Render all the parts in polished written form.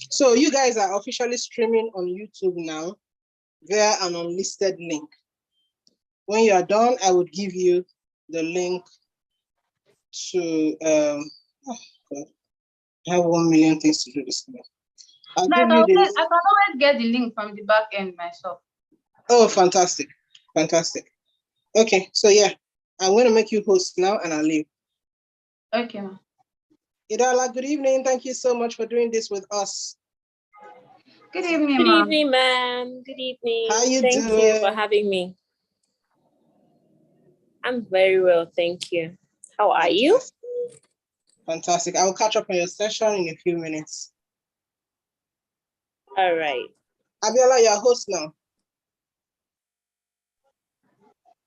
So you guys are officially streaming on YouTube now via an unlisted link. When you are done, I would give you the link to oh God, I have 1 million things to do this morning. I'll give you this. I can always get the link from the back end myself. Oh, fantastic. Fantastic. Okay, so yeah, I'm going to make you host now and I'll leave. Okay, ma'am. Idala, good evening. Thank you so much for doing this with us. Good evening, Good ma'am. evening, ma'am. Good evening. How you Thank doing? you for having me. I'm very well, thank you. How are you? Fantastic. I will catch up on your session in a few minutes. All right. Abiola, you're host now.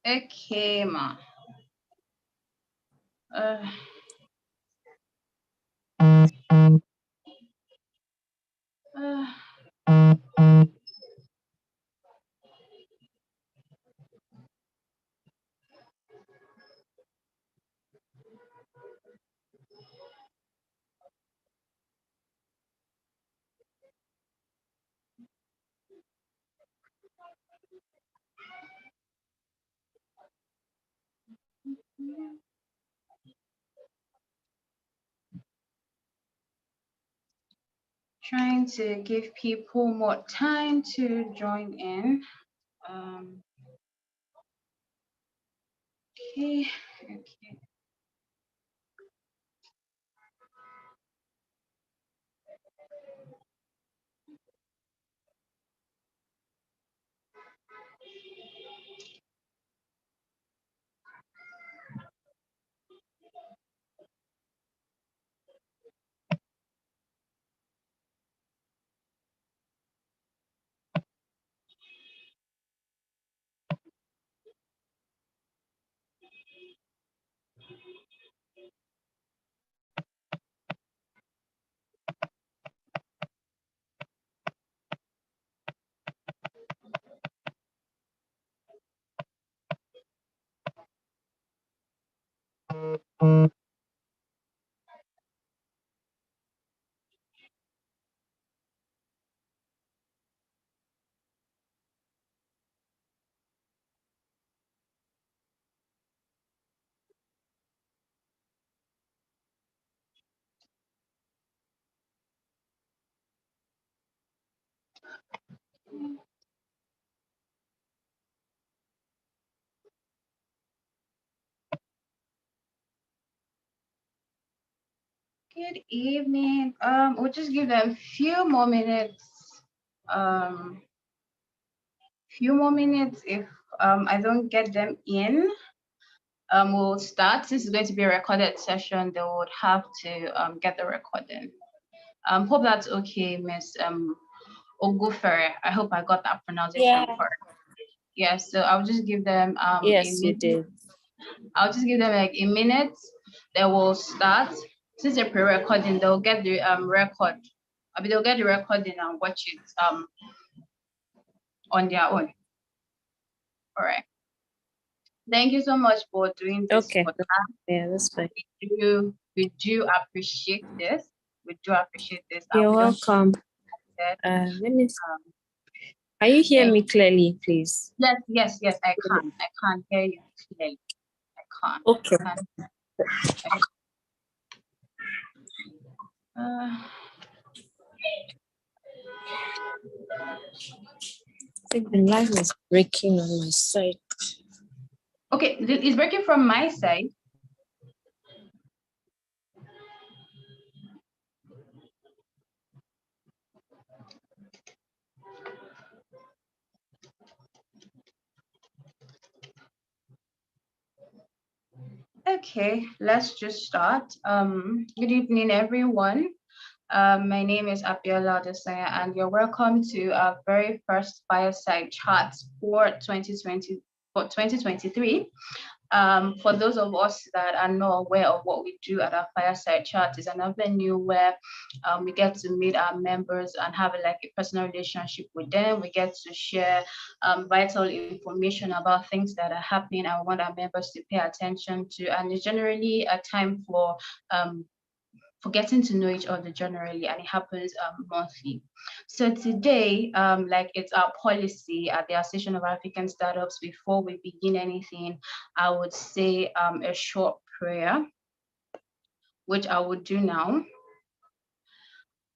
Okay, ma'am. Trying to give people more time to join in. Okay. Good evening. We'll just give them a few more minutes. If I don't get them in, we'll start. This is going to be a recorded session. They would have to get the recording. Hope that's okay, Miss Ogufere. I hope I got that pronunciation correct. Yeah, so I'll just give them yes, you did. I'll just give them like a minute. They will start. Since they're pre-recording, they'll get the record. I mean, they'll get the recording and watch it on their own. All right. Thank you so much for doing this. Okay. Yeah, that's fine. We do appreciate this. We do appreciate this. You're welcome. Let me. Can you hear me clearly, please? Yes. I can't hear you clearly. I can't. Okay. I think the line is breaking on my side. Okay, it's breaking from my side. Okay, let's just start. Good evening, everyone. My name is Abiola Ogufere, and you're welcome to our very first Fireside Chat for 2023. For those of us that are not aware of what we do at our Fireside Chat, is an avenue where we get to meet our members and have a personal relationship with them. We get to share vital information about things that are happening and we want our members to pay attention to. And it's generally a time for for getting to know each other generally, and it happens monthly. So today, like it's our policy at the Association of African Startups, before we begin anything, I would say a short prayer, which I would do now.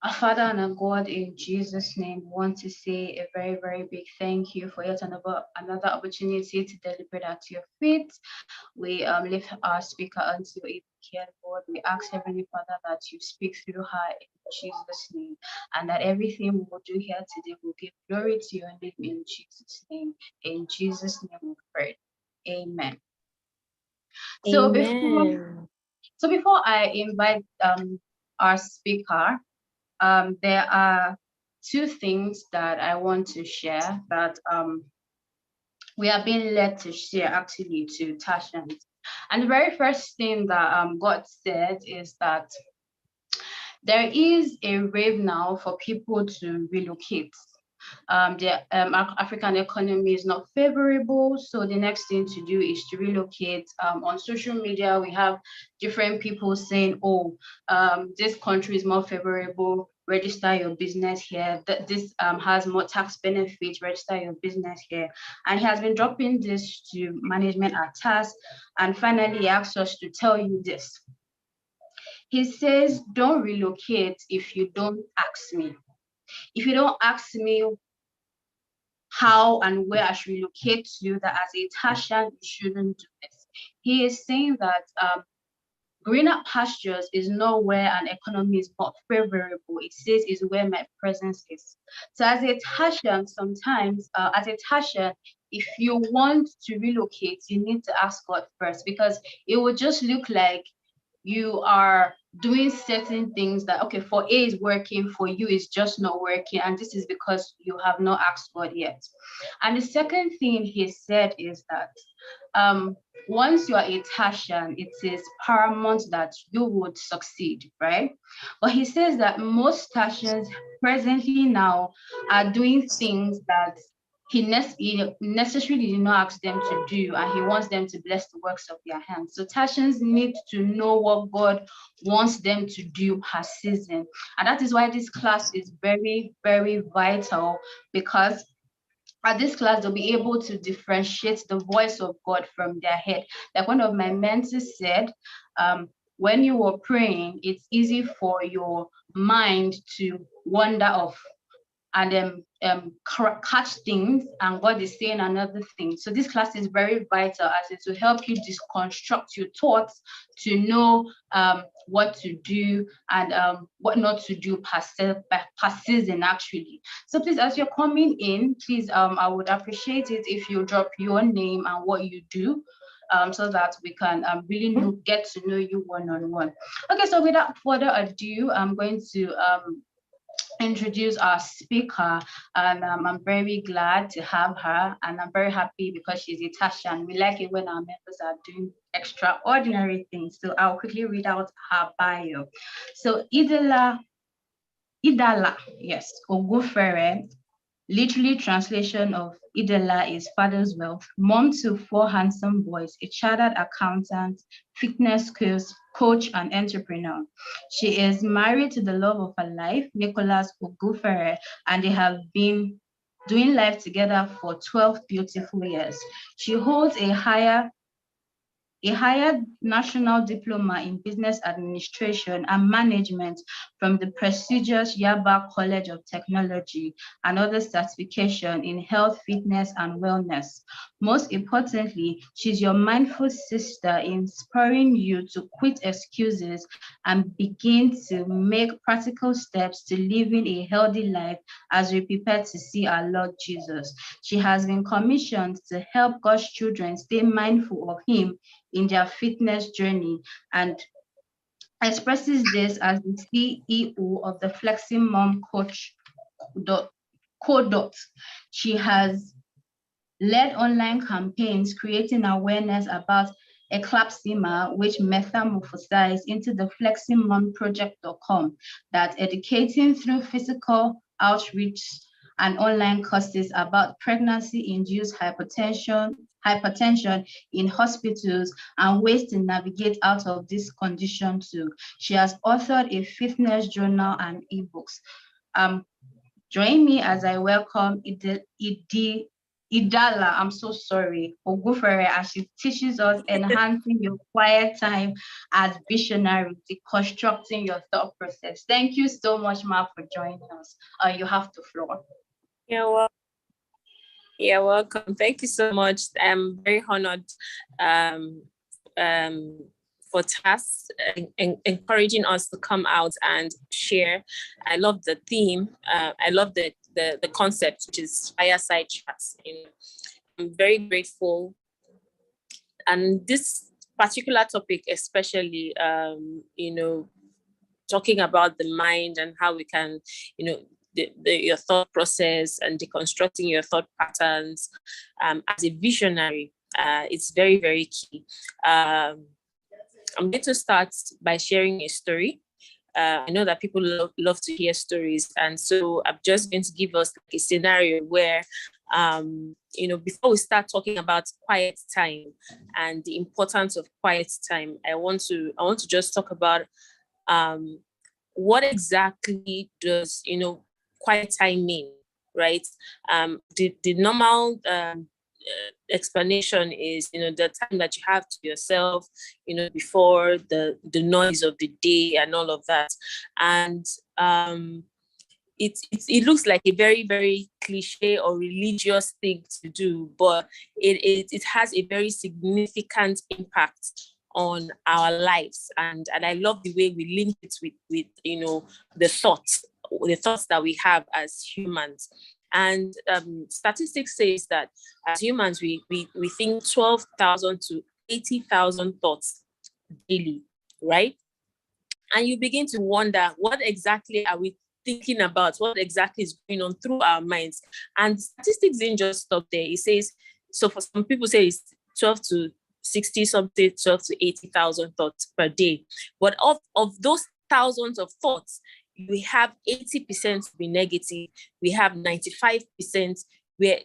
Our Father and our God, in Jesus' name, we want to say a very, very big thank you for yet another opportunity to deliberate at your feet. We lift our speaker unto your care, Lord. We ask, Heavenly Father, that you speak through her in Jesus' name, and that everything we will do here today will give glory to your name in Jesus' name. In Jesus' name we pray. Amen. So before I invite our speaker, there are two things that I want to share that we are being led to share actually to TAASian. And the very first thing that God said is that there is a wave now for people to relocate. The African economy is not favorable, so the next thing to do is to relocate. On social media, we have different people saying, oh, this country is more favorable, register your business here. This has more tax benefits, register your business here. And he has been dropping this to management at TAAS, and finally he asked us to tell you this. He says, don't relocate if you don't ask me. If you don't ask me how and where I should relocate to, that as a TAASian, you shouldn't do this. He is saying that greener pastures is not where an economy is more favorable. It says is where my presence is. So as a TAASian, sometimes as a TAASian, if you want to relocate, you need to ask God first, because it will just look like you are doing certain things that, okay, for A is working, for you is just not working, and this is because you have not asked God yet. And the second thing he said is that once you are a TAASian, it is paramount that you would succeed, right? But he says that most TAASians presently now are doing things that he necessarily did not ask them to do, and he wants them to bless the works of their hands. So TAASians need to know what God wants them to do per season. And that is why this class is very, very vital, because at this class, they'll be able to differentiate the voice of God from their head. Like one of my mentors said, when you were praying, it's easy for your mind to wander off and catch things, and God is saying another thing. So this class is very vital, as it will help you deconstruct your thoughts to know what to do and what not to do per season actually. So please, as you're coming in, please, I would appreciate it if you drop your name and what you do, so that we can really get to know you one-on-one. Okay, so without further ado, I'm going to introduce our speaker, and I'm very glad to have her, and I'm very happy because she's a TAASian. We like it when our members are doing extraordinary things. So I'll quickly read out her bio. So Idala, yes, Ogufere, literally translation of Idala is father's wealth, mom to 4 handsome boys, a chartered accountant, fitness coach, and entrepreneur. She is married to the love of her life, Nicholas Ogufere, and they have been doing life together for 12 beautiful years. She holds a higher national diploma in business administration and management from the prestigious Yaba College of Technology, and other certification in health, fitness, and wellness. Most importantly, she's your mindful sister, inspiring you to quit excuses and begin to make practical steps to living a healthy life as we prepare to see our Lord Jesus. She has been commissioned to help God's children stay mindful of Him in their fitness journey, and expresses this as the CEO of the fleximum co. She has led online campaigns creating awareness about eclampsia, which metamorphosized into the fleximumproject.com, that educating through physical outreach and online courses about pregnancy-induced hypertension, hypertension in hospitals and ways to navigate out of this condition too. She has authored a fitness journal and ebooks. Join me as I welcome Idala, I'm so sorry, Ogufere, as she teaches us enhancing your quiet time as visionary, deconstructing your thought process. Thank you so much, Ma, for joining us. You have the floor. You're welcome. Thank you so much. I'm very honored for TAAS encouraging us to come out and share. I love the theme. I love the concept, which is Fireside Chat. I'm very grateful. And this particular topic, especially, talking about the mind and how we can, your thought process and deconstructing your thought patterns as a visionary, it's very, very key. I'm going to start by sharing a story. I know that people love to hear stories. And so I'm just going to give us a scenario where, before we start talking about quiet time and the importance of quiet time, I want to just talk about what exactly does, quiet time mean, right? The normal explanation is, the time that you have to yourself, before the noise of the day and all of that. And it looks like a very, very cliche or religious thing to do, but it has a very significant impact on our lives. And I love the way we link it with the thoughts that we have as humans. And statistics says that as humans, we think 12,000 to 80,000 thoughts daily, right? And you begin to wonder, what exactly are we thinking about? What exactly is going on through our minds? And statistics didn't just stop there. It says, so for some people say it's 12 to 60 something, 12 to 80,000 thoughts per day. But of those thousands of thoughts, we have 80% to be negative. We have 95%, where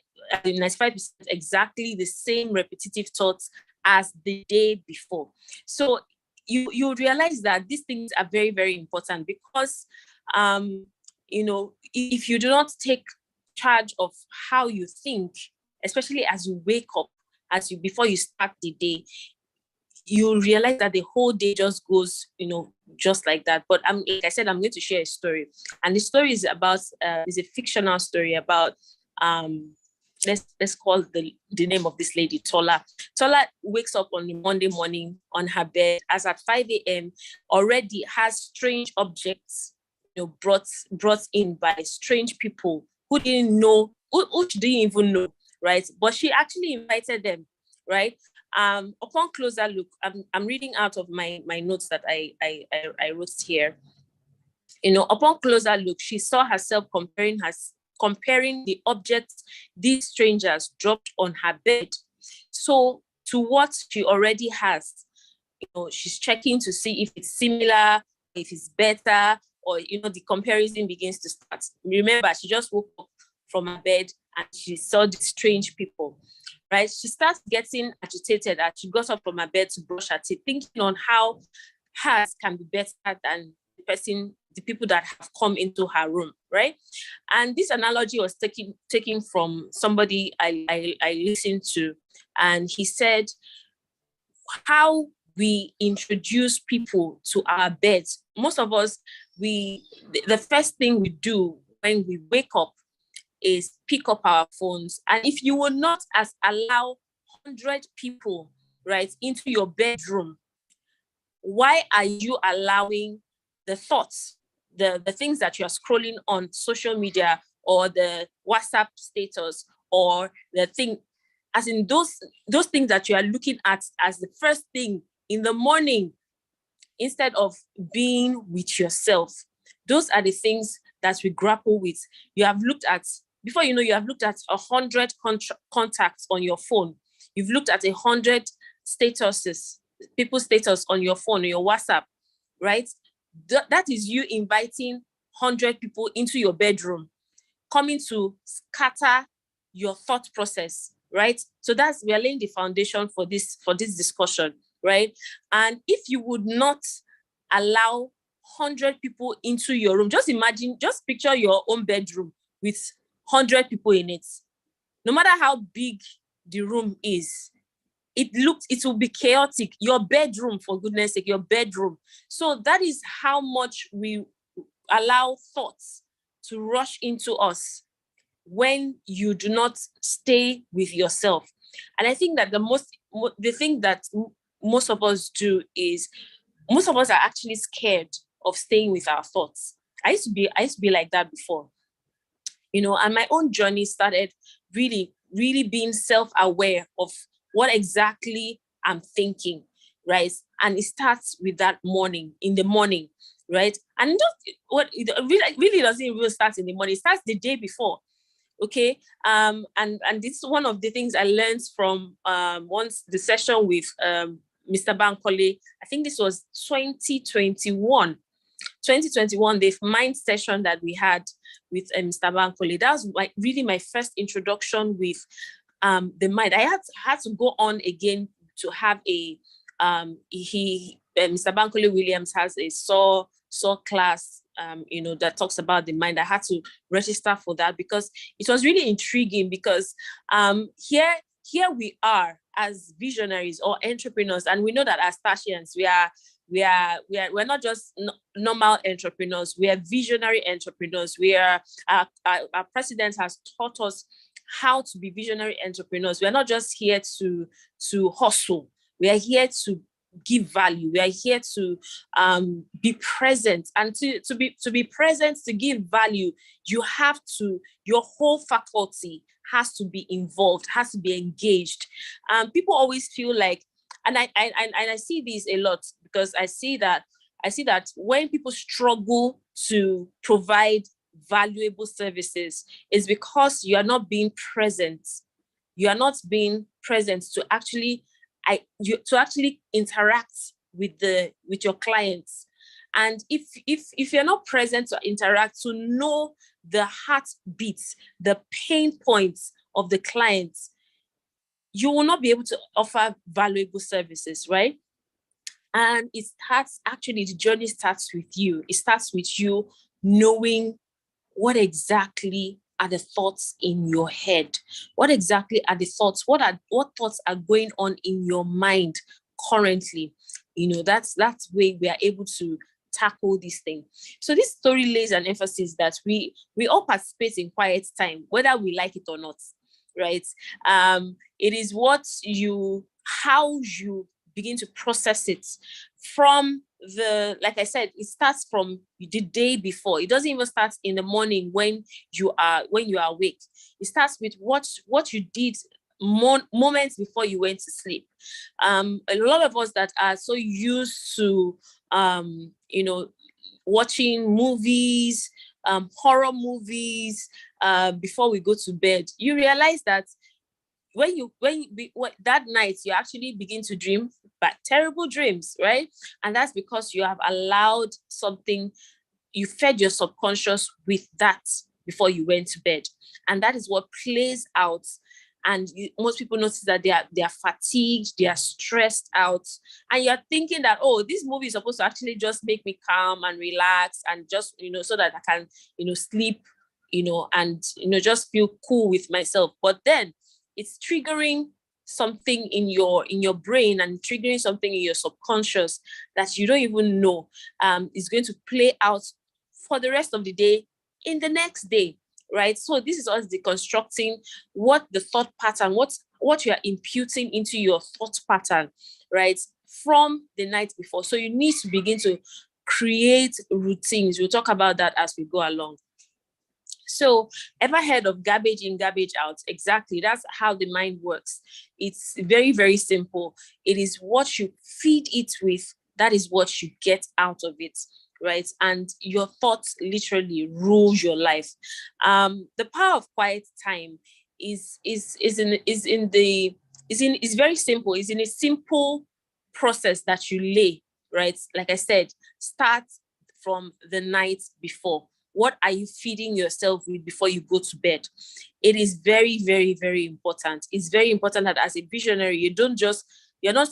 95% exactly the same repetitive thoughts as the day before. So you realize that these things are very, very important because, if you do not take charge of how you think, especially as you wake up, before you start the day, you realize that the whole day just goes, just like that. But like I said, I'm going to share a story, and the story is about is a fictional story about let's call the name of this lady Tola. Tola wakes up on the Monday morning on her bed as at 5 a.m. already has strange objects, brought in by strange people who didn't know, who she didn't even know, right? But she actually invited them, right? Upon closer look, I'm reading out of my notes that I wrote here. Upon closer look, she saw herself comparing the objects these strangers dropped on her bed, so to what she already has. She's checking to see if it's similar, if it's better, or the comparison begins to start. Remember, she just woke up from her bed and she saw these strange people. Right? She starts getting agitated as she got up from her bed to brush her teeth, thinking on how hers can be better than the people that have come into her room, right? And this analogy was taken from somebody I listened to, and he said how we introduce people to our beds. Most of us, the first thing we do when we wake up is pick up our phones. And if you will not allow 100 people, right, into your bedroom, why are you allowing the thoughts, the things that you are scrolling on social media or the WhatsApp status or the thing, as in those things that you are looking at as the first thing in the morning, instead of being with yourself? Those are the things that we grapple with. You have looked at, before you know, you have looked at 100 contacts on your phone. You've looked at 100 statuses, people's status on your phone, on your WhatsApp, right? That is you inviting 100 people into your bedroom, coming to scatter your thought process, right? So we are laying the foundation for this discussion, right? And if you would not allow 100 people into your room, just picture your own bedroom with 100 people in it. No matter how big the room is, it will be chaotic. Your bedroom, for goodness sake, your bedroom. So that is how much we allow thoughts to rush into us when you do not stay with yourself. And I think that the thing that most of us do is, most of us are actually scared of staying with our thoughts. I used to be like that before, and my own journey started really, really being self-aware of what exactly I'm thinking, right? And it starts with that in the morning, right? And it really doesn't even start in the morning. It starts the day before. Okay. And this is one of the things I learned from once the session with Mr. Bankole. I think this was 2021, the mind session that we had with Mr. Bankole. That was really my first introduction with the mind. I had to go on again to have a Mr. Bankole Williams has a SAW class, that talks about the mind. I had to register for that because it was really intriguing, because here we are as visionaries or entrepreneurs, and we know that as TAASians, we're not just normal entrepreneurs. We are visionary entrepreneurs. Our president has taught us how to be visionary entrepreneurs. We're not just here to hustle. We are here to give value. We are here to be present, and to be present, to give value. Your whole faculty has to be involved, has to be engaged. People always feel like, and I see this a lot, because I see that when people struggle to provide valuable services, is because you are not being present. You are not being present to actually interact with your clients. And if you're not present to interact, to know the heartbeats, the pain points of the clients, you will not be able to offer valuable services, right? And the journey starts with you. It starts with you knowing what exactly are the thoughts in your head. What exactly are the thoughts? What thoughts are going on in your mind currently? That's way we are able to tackle this thing. So this story lays an emphasis that we all participate in quiet time, whether we like it or not, right? It is how you begin to process it from like I said, it starts from the day before. It doesn't even start in the morning when you are awake. It starts with what you did moments before you went to sleep. A lot of us that are so used to watching movies, horror movies, before we go to bed, you realize that when that night you actually begin to dream terrible dreams, right? And that's because you have allowed something, you fed your subconscious with that before you went to bed, and that is what plays out. And most people notice that they are fatigued, they are stressed out, and you're thinking that, oh, this movie is supposed to actually just make me calm and relax, and just so that I can sleep, and just feel cool with myself. But then it's triggering something in your brain and triggering something in your subconscious that you don't even know is going to play out for the rest of the day in the next day, right? So this is us deconstructing what the thought pattern, what you are imputing into your thought pattern, right, from the night before. So you need to begin to create routines. We'll talk about that as we go along. So, ever heard of garbage in, garbage out? Exactly. That's how the mind works. It's very, very simple. It is what you feed it with, that is what you get out of it, right? And your thoughts literally rule your life. The power of quiet time is very simple. It's in a simple process that you lay, right? Like I said, start from the night before. What are you feeding yourself with before you go to bed? It is very, very, very important. It's very important that as a visionary, you're not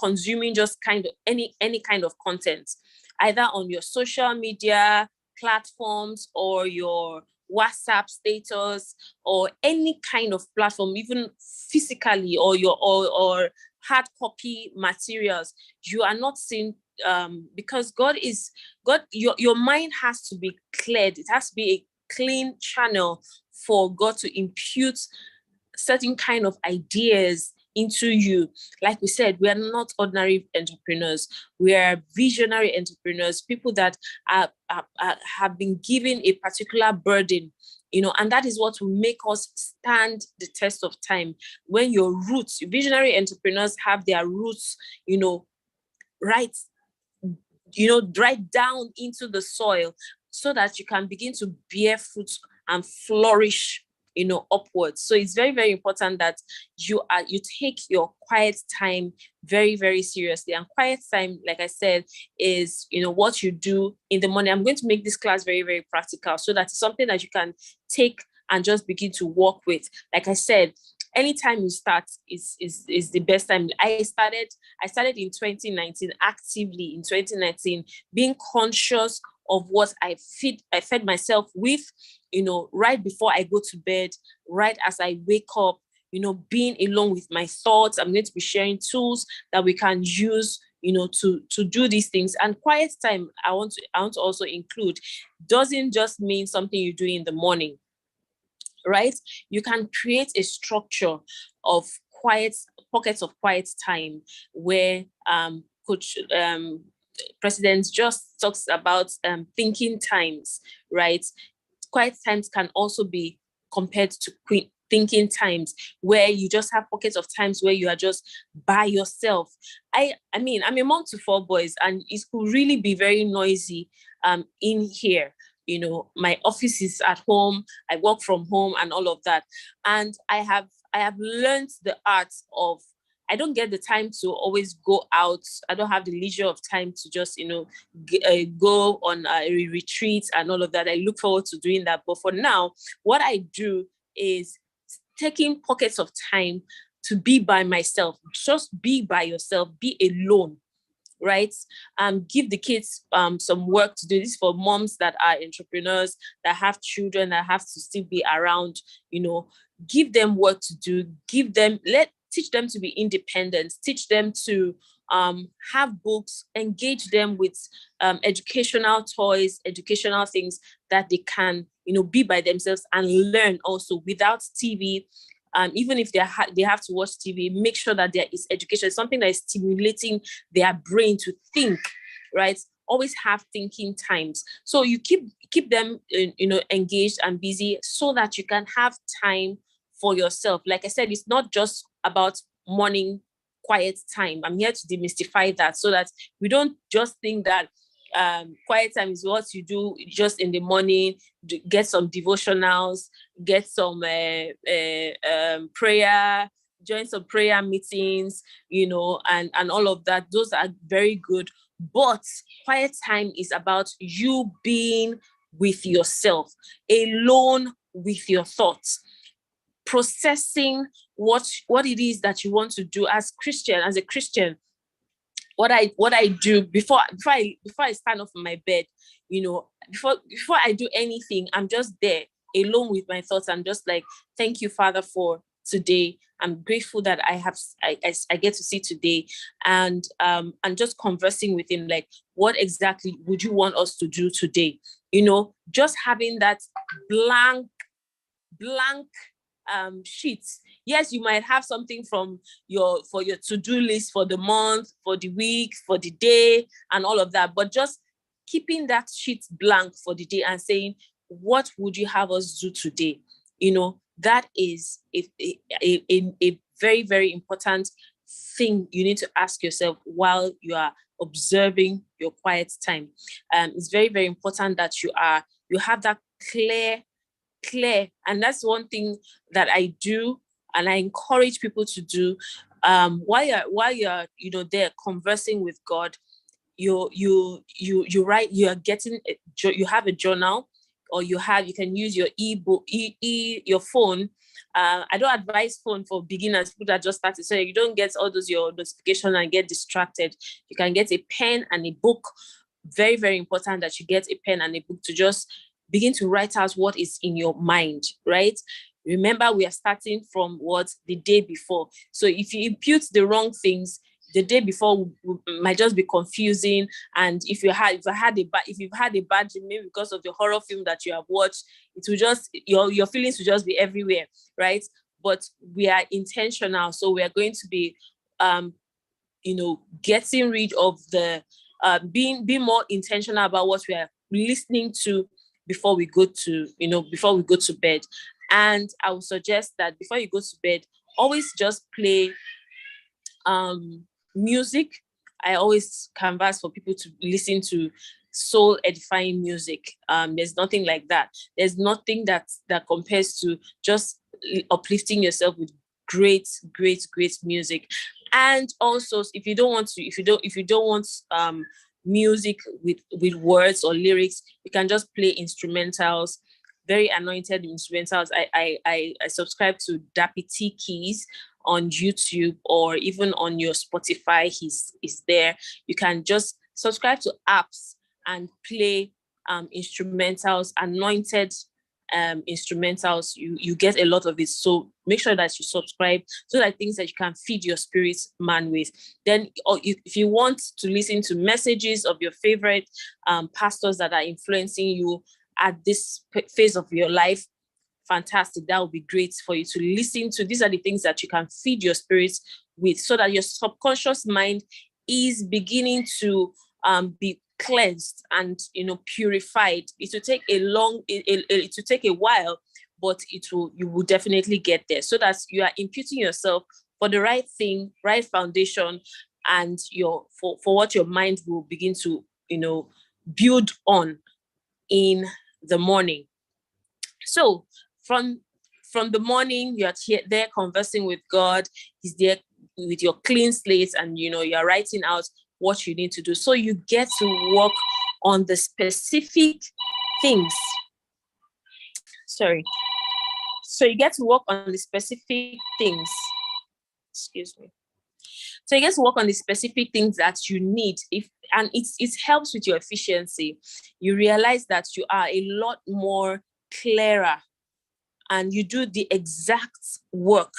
consuming just kind of any kind of content, either on your social media platforms or your WhatsApp status or any kind of platform, even physically, or or hard copy materials. You are not seeing, because God, your mind has to be cleared. It has to be a clean channel for God to impute certain kind of ideas into you. Like we said, we are not ordinary entrepreneurs. We are visionary entrepreneurs, people that have been given a particular burden, and that is what will make us stand the test of time. When your roots, visionary entrepreneurs have their roots, right down into the soil, so that you can begin to bear fruit and flourish upwards. So it's very, very important that you take your quiet time very, very seriously. And quiet time, like I said, is what you do in the morning. I'm going to make this class very, very practical, so that it's something that you can take and just begin to work with. Like I said, anytime you start is the best time. I started in 2019, actively in 2019, being conscious of what I fed myself with, right before I go to bed, right as I wake up, being alone with my thoughts. I'm going to be sharing tools that we can use, to do these things. And quiet time, I want to also include, doesn't just mean something you do in the morning, right? You can create a structure of pockets of quiet time, where Coach President just talks about thinking times, right? Quiet times can also be compared to thinking times, where you just have pockets of times where you are just by yourself. I mean, I'm a mom to 4 boys, and it could really be very noisy in here. My office is at home, I work from home and all of that. And I have learned the art of, I don't get the time to always go out. I don't have the leisure of time to just, go on a retreat and all of that. I look forward to doing that. But for now, what I do is taking pockets of time to be by myself. Just be by yourself, be alone, right? Give the kids some work to do. This is for moms that are entrepreneurs, that have children, that have to still be around, give them work to do, teach them to be independent, teach them to have books, engage them with educational toys, educational things that they can, be by themselves and learn also without TV. Even if they have to watch TV, make sure that there is education, something that is stimulating their brain to think, right? Always have thinking times. So you keep them, engaged and busy, so that you can have time for yourself. Like I said, it's not just about morning quiet time. I'm here to demystify that, so that we don't just think that quiet time is what you do just in the morning. Get some devotionals, get some prayer, join some prayer meetings, and all of that. Those are very good. But quiet time is about you being with yourself, alone with your thoughts, processing what it is that you want to do as a Christian. What I do before I stand up from my bed, before I do anything, I'm just there alone with my thoughts. I'm just like, thank you, Father, for today. I'm grateful that I get to see today, and just conversing with him, like, what exactly would you want us to do today? Just having that blank sheets. Yes, you might have something for your to-do list for the month, for the week, for the day, and all of that. But just keeping that sheet blank for the day and saying, what would you have us do today? That is a very, very important thing you need to ask yourself while you are observing your quiet time. It's very, very important that you have that clear, and that's one thing that I do, and I encourage people to do. While you're there conversing with God, you write. You have a journal, or you can use your ebook, your phone. I don't advise phone for beginners, people that just started, so you don't get all those your notifications and get distracted. You can get a pen and a book. Very, very important that you get a pen and a book to just begin to write out what is in your mind, right? Remember, we are starting from the day before. So if you impute the wrong things, the day before might just be confusing. And if you've had a bad dream, maybe because of the horror film that you have watched, it will just, your feelings will just be everywhere, right? But we are intentional. So we are going to be, getting rid of the, being more intentional about what we are listening to before we go to bed. And I would suggest that before you go to bed, always just play music. I always canvas for people to listen to soul edifying music. There's nothing like that. There's nothing that compares to just uplifting yourself with great music. And also, if you don't want music with words or lyrics, you can just play instrumentals, very anointed instrumentals. I subscribe to Dappy T Keys on YouTube, or even on your Spotify, he's there. You can just subscribe to apps and play instrumentals, anointed instrumentals. You get a lot of it. So make sure that you subscribe, so that things that you can feed your spirit man with. Then, if you want to listen to messages of your favorite pastors that are influencing you at this phase of your life, fantastic. That would be great for you to listen to. These are the things that you can feed your spirits with, so that your subconscious mind is beginning to be cleansed and purified. It will take a while, but you will definitely get there, so that you are imputing yourself for the right thing, right foundation, and for what your mind will begin to build on in the morning. So from the morning, you're there conversing with God. He's there with your clean slate, and you're writing out what you need to do. So you get to work on the specific things. Sorry. So you get to work on the specific things. Excuse me. So you get to work on the specific things that you need. It helps with your efficiency. You realize that you are a lot more clearer, and you do the exact work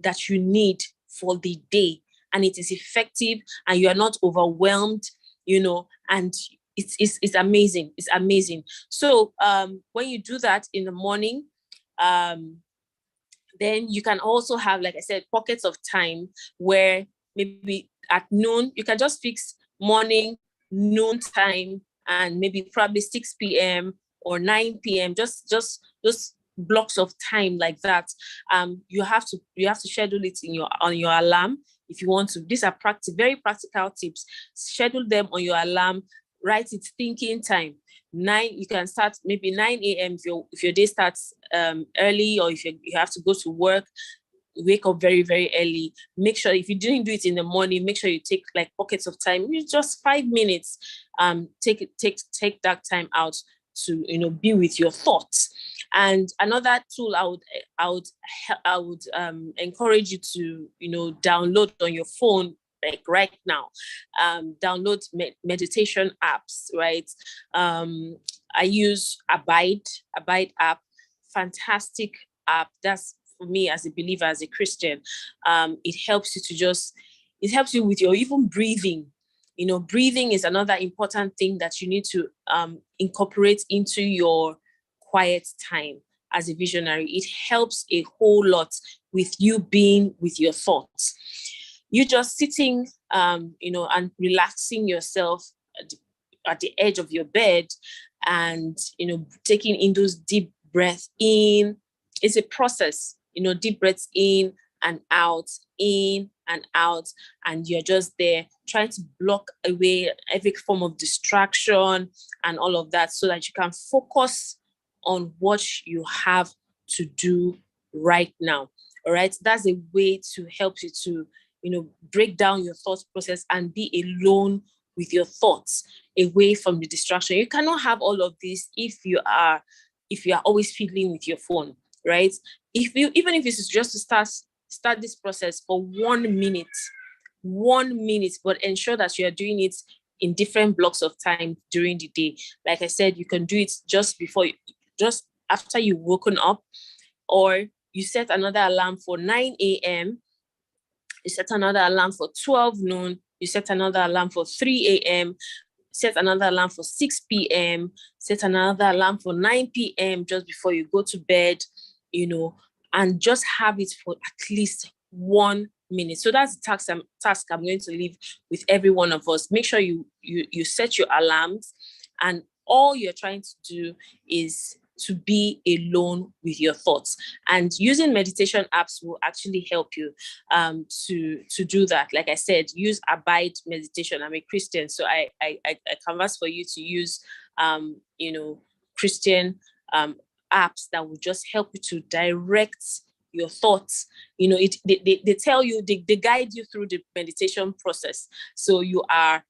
that you need for the day, and it is effective, and you are not overwhelmed, and it's amazing. It's amazing. So when you do that in the morning, then you can also have, like I said, pockets of time where maybe at noon, you can just fix morning, noon time, and maybe probably 6 p.m. or 9 p.m. Just those blocks of time like that. You have to schedule it on your alarm if you want to. These are very practical tips. Schedule them on your alarm. Write it thinking time. You can start maybe 9 a.m. if your day starts early, or if you have to go to work, wake up very, very early. Make sure, if you didn't do it in the morning, make sure you take like pockets of time, just 5 minutes. Take that time out to be with your thoughts. And another tool I would encourage you to download on your phone, like right now. Download meditation apps, right? I use Abide app. Fantastic app. That's for me as a believer, as a Christian. It helps you with your even breathing. Breathing is another important thing that you need to incorporate into your quiet time as a visionary. It helps a whole lot with you being with your thoughts. You just sitting, and relaxing yourself at the edge of your bed, and taking in those deep breaths in. It's a process, deep breaths in and out, and you're just there trying to block away every form of distraction and all of that, so that you can focus on what you have to do right now. All right, that's a way to help you to break down your thought process and be alone with your thoughts, away from the distraction. You cannot have all of this if you are if you are always fiddling with your phone, right? Even if it's just to start this process for 1 minute, but ensure that you are doing it in different blocks of time during the day. Like I said, you can do it just after you've woken up, or you set another alarm for 9 a.m., you set another alarm for 12 noon, you set another alarm for 3 a.m., set another alarm for 6 p.m., set another alarm for 9 p.m. just before you go to bed, and just have it for at least 1 minute. So that's the task I'm going to leave with every one of us. Make sure you set your alarms, and all you're trying to do is to be alone with your thoughts. And using meditation apps will actually help you to do that. Like I said, use Abide meditation. I'm a Christian, so I canvas for you to use Christian apps that will just help you to direct your thoughts. They tell you, they guide you through the meditation process. So even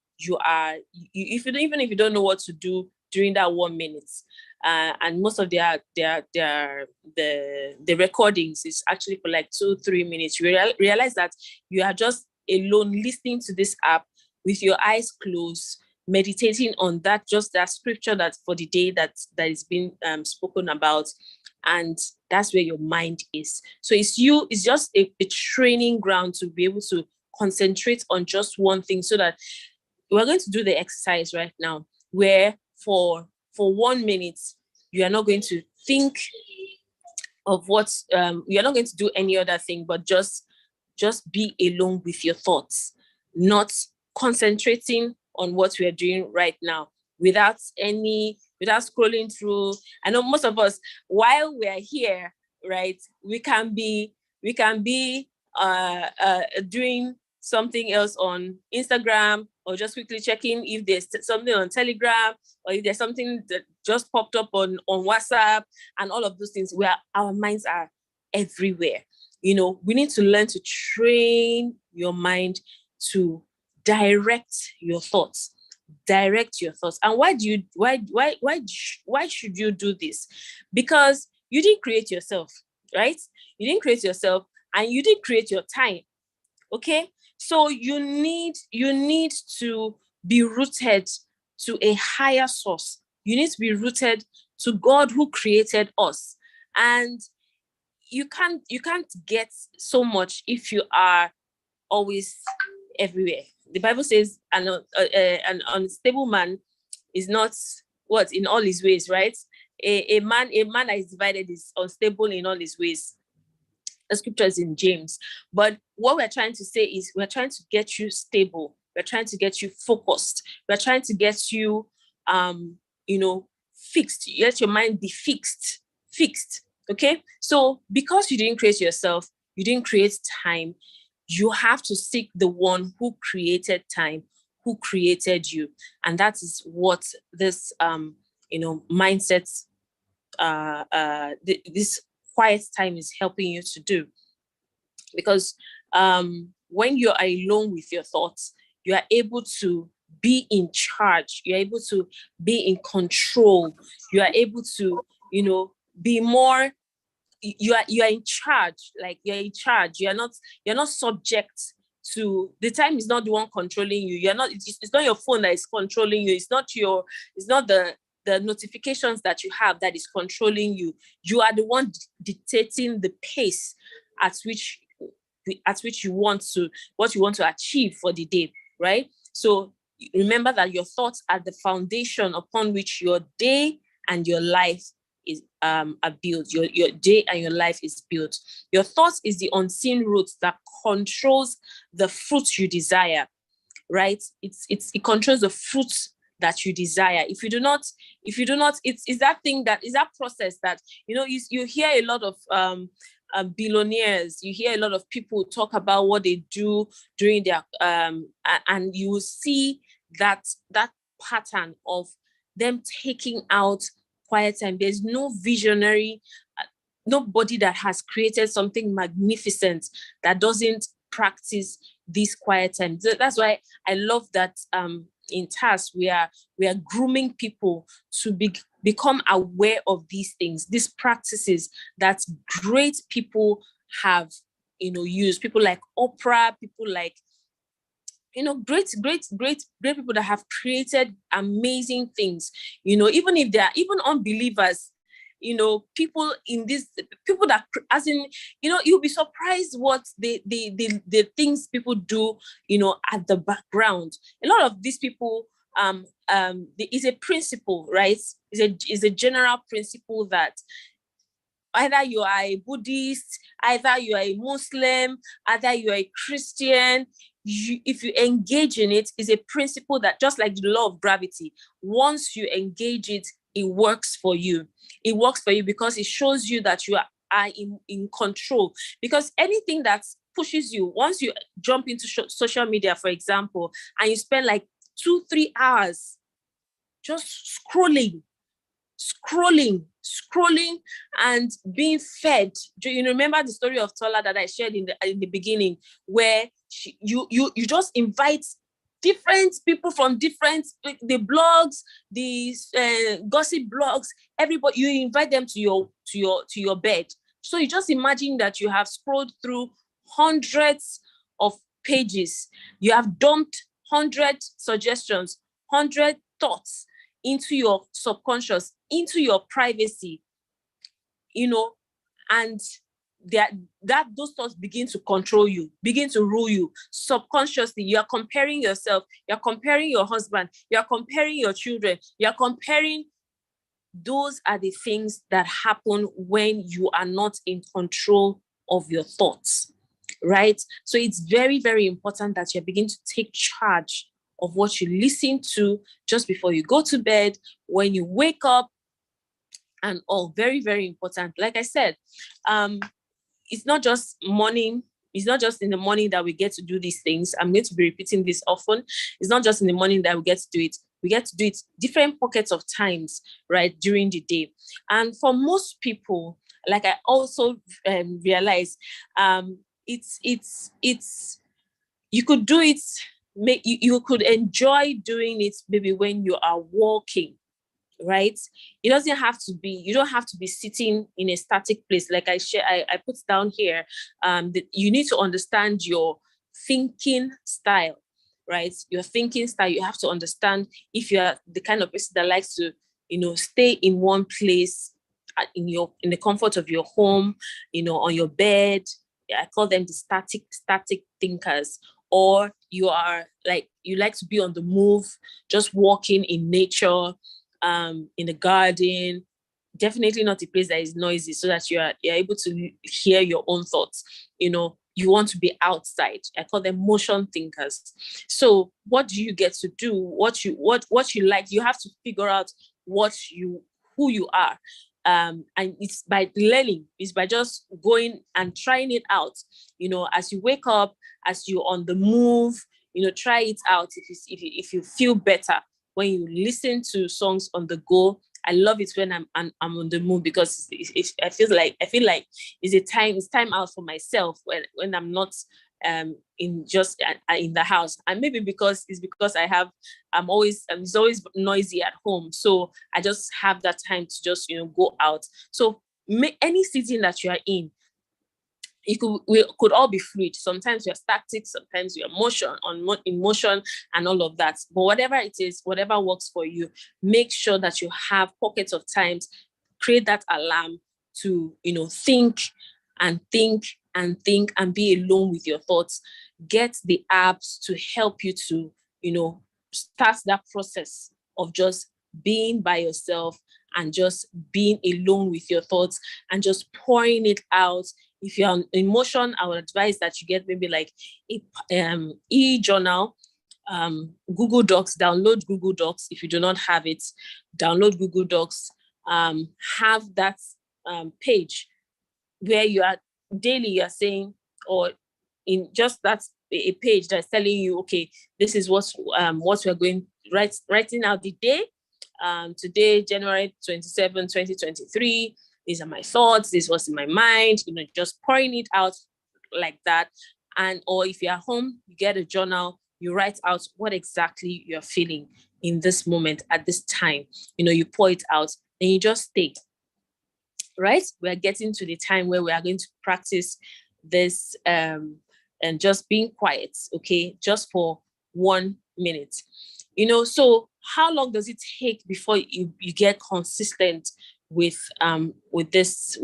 if you don't know what to do during that 1 minute, and most of the recordings is actually for like 2-3 minutes, you realize that you are just alone listening to this app with your eyes closed, meditating on that scripture that for the day that is being spoken about, and that's where your mind is. So it's just a training ground to be able to concentrate on just one thing. So that we're going to do the exercise right now, where for 1 minute, you are not going to think of what, you're not going to do any other thing, but just be alone with your thoughts, not concentrating on what we are doing right now, without scrolling through. I know most of us, while we are here, right, we can be doing something else on Instagram, or just quickly checking if there's something on Telegram, or if there's something that just popped up on WhatsApp, and all of those things, where our minds are everywhere. We need to learn to train your mind to direct your thoughts. And why should you do this? Because you didn't create yourself, right? You didn't create yourself, and you didn't create your time. Okay, so you need to be rooted to a higher source. You need to be rooted to God who created us. And you can't get so much if you are always everywhere. The Bible says an unstable man is not what in all his ways, right? A man that is divided is unstable in all his ways. The scripture is in James. But what we're trying to say is, we're trying to get you stable. We're trying to get you focused. We're trying to get you, fixed. Let your mind be fixed. Okay. So because you didn't create yourself, you didn't create time, you have to seek the one who created time, who created you. And that is what this, mindset, this quiet time is helping you to do. Because when you're alone with your thoughts, you are able to be in charge. You're able to be in control. You are able to, be more. You are in charge. Like, you're in charge. You're not subject to the time. Is not the one controlling you. You're not. It's not your phone that is controlling you. It's not the notifications that you have that is controlling you. You are the one dictating the pace at which you want to achieve for the day, right? So remember that your thoughts are the foundation upon which your day and your life is are built. Your day and your life is built. Your thoughts is the unseen root that controls the fruit you desire, right? It controls the fruit that you desire. If you do not, it's that thing, that is that process that, you hear a lot of billionaires, you hear a lot of people talk about what they do during their, and you will see that pattern of them taking out quiet time. There's no visionary, nobody that has created something magnificent that doesn't practice this quiet time. So that's why I love that in TAAS, we are grooming people to become aware of these things, these practices that great people have, used. People like Oprah, people like, great people that have created amazing things, even if they are even unbelievers, people that, as in, you'll be surprised what the things people do, at the background. A lot of these people, is a principle, right? Is a general principle that either you are a Buddhist, either you are a Muslim, either you are a Christian, if you engage in it, is a principle that, just like the law of gravity, once you engage it, it works for you. It works for you because it shows you that you are in control. Because anything that pushes you, once you jump into social media, for example, and you spend like 2-3 hours just scrolling and being fed. You remember the story of Tola that I shared in the beginning, where you just invite different people from different, the blogs, the gossip blogs, everybody, you invite them to your bed. So you just imagine that you have scrolled through hundreds of pages, you have dumped 100 suggestions, 100 thoughts into your subconscious, into your privacy, and those thoughts begin to control you, begin to rule you subconsciously. You are comparing yourself, you're comparing your husband, you're comparing your children, you're comparing. Those are the things that happen when you are not in control of your thoughts, right? So it's very, very important that you begin to take charge of what you listen to just before you go to bed, when you wake up, and all. Very, very important. Like I said, it's not just morning. It's not just in the morning that we get to do these things. I'm going to be repeating this often. It's not just in the morning that we get to do it. We get to do it different pockets of times, right, during the day. And for most people, like I also realize, it's you could do it. You could enjoy doing it maybe when you are walking, right? It doesn't have to be, you don't have to be sitting in a static place. Like I put down here, that you need to understand your thinking style, right? Your thinking style, you have to understand if you are the kind of person that likes to, stay in one place in the comfort of your home, on your bed. I call them the static thinkers. Or you are like, you like to be on the move, just walking in nature, in the garden, definitely not a place that is noisy, so that you're able to hear your own thoughts. You want to be outside. I call them motion thinkers. So what do you get to do? What you like? You have to figure out who you are. And it's by learning, it's by just going and trying it out. As you wake up, as you're on the move, try it out. If you feel better when you listen to songs on the go. I love it when I'm on the move, because I feel like it's time out for myself when I'm not in the house. And maybe because it's always noisy at home, so I just have that time to just go out. So any season that you are in, we could all be fluid. Sometimes we are static, sometimes we are in motion and all of that. But whatever it is, whatever works for you, make sure that you have pockets of times, create that alarm to, think and be alone with your thoughts. Get the apps to help you to, start that process of just being by yourself and just being alone with your thoughts and just pouring it out. If you're on emotion, I would advise that you get maybe like e-journal, Google Docs. Download Google Docs. If you do not have it, download Google Docs. Have that page where you are daily, you are saying, or in just that's a page that's telling you, okay, this is what we're going writing out the day. Today, January 27, 2023. These are my thoughts. This was in my mind. Just pouring it out like that. Or if you're at home, you get a journal you write out what exactly you're feeling in this moment at this time. You pour it out and you just stay. Right? We are getting to the time where we are going to practice this and just being quiet, okay? Just for 1 minute. So how long does it take before you get consistent with this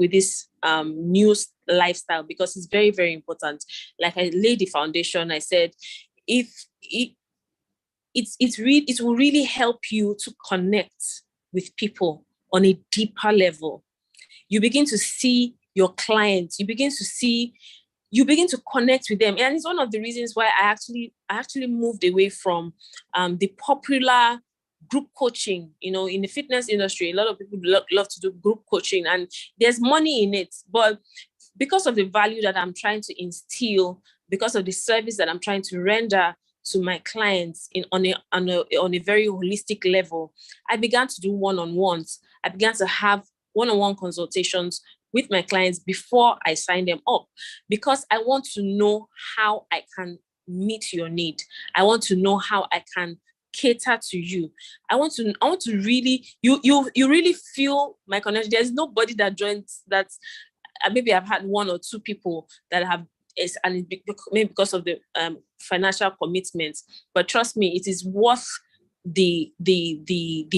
new lifestyle? Because it's very, very important. Like I laid the foundation, I said, it will really help you to connect with people on a deeper level. You begin to see your clients, you begin to connect with them. And it's one of the reasons why I actually moved away from the popular group coaching. In the fitness industry, a lot of people love to do group coaching, and there's money in it. But because of the value that I'm trying to instill, because of the service that I'm trying to render to my clients on a very holistic level, I began to do one-on-ones. I began to have one-on-one consultations with my clients before I sign them up, because I want to know how I can meet your need. I want to know how I can cater to you. I want to really, you really feel my connection. There's nobody that joins that. Maybe I've had one or two people that have, and maybe because of the financial commitments, but trust me, it is worth the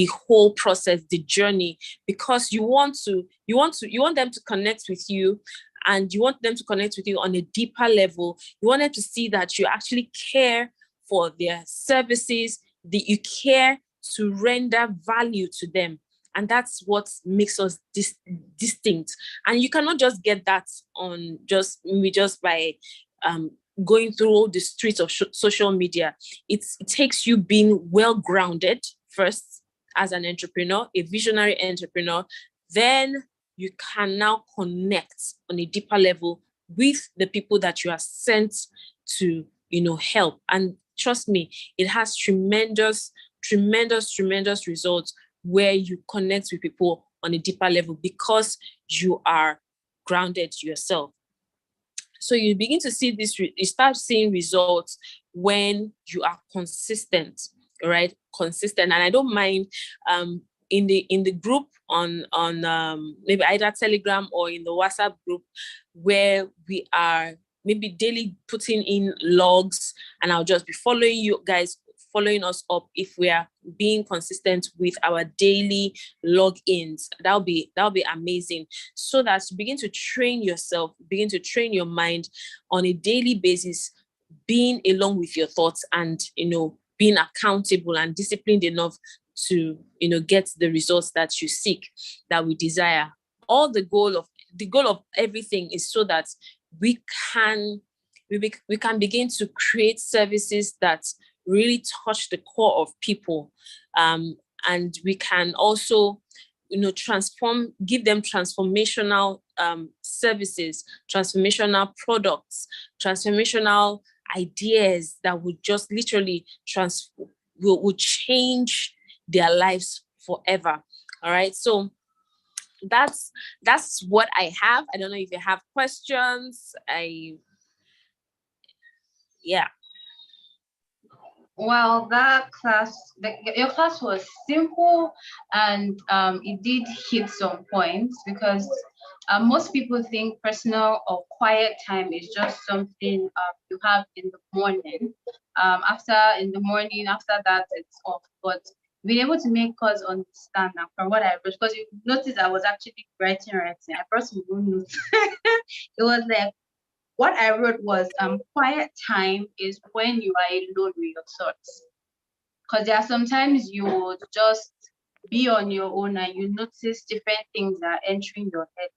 whole process, the journey, because you want them to connect with you, and you want them to connect with you on a deeper level. You want them to see that you actually care for their services, that you care to render value to them. And that's what makes us distinct. And you cannot just get that on just by going through all the streets of social media. It takes you being well-grounded first as an entrepreneur, a visionary entrepreneur. Then you can now connect on a deeper level with the people that you are sent to, help. And trust me, it has tremendous results where you connect with people on a deeper level because you are grounded yourself. So you begin to see this, you start seeing results when you are consistent, right? Consistent. And I don't mind in the group on maybe either Telegram or in the WhatsApp group, where we are maybe daily putting in logs, and I'll just be following you guys, following us up if we are being consistent with our daily logins. That'll be amazing, so that you begin to train yourself, begin to train your mind on a daily basis, being along with your thoughts, and being accountable and disciplined enough to get the results that you seek, that we desire. All the goal of everything is so that we can begin to create services that really touch the core of people, and we can also give them transformational services, transformational products, transformational ideas that would just literally will change their lives forever. All right, so that's what I have. I don't know if you have questions. Yeah. Well, that class, your class was simple, and it did hit some points, because most people think personal or quiet time is just something you have in the morning. After that, it's off. But being able to make us understand now from what I wrote, because you noticed I was actually writing. I brought some good notes. It was like, what I wrote was quiet time is when you are alone with your thoughts. Because there are sometimes you would just be on your own and you notice different things are entering your head,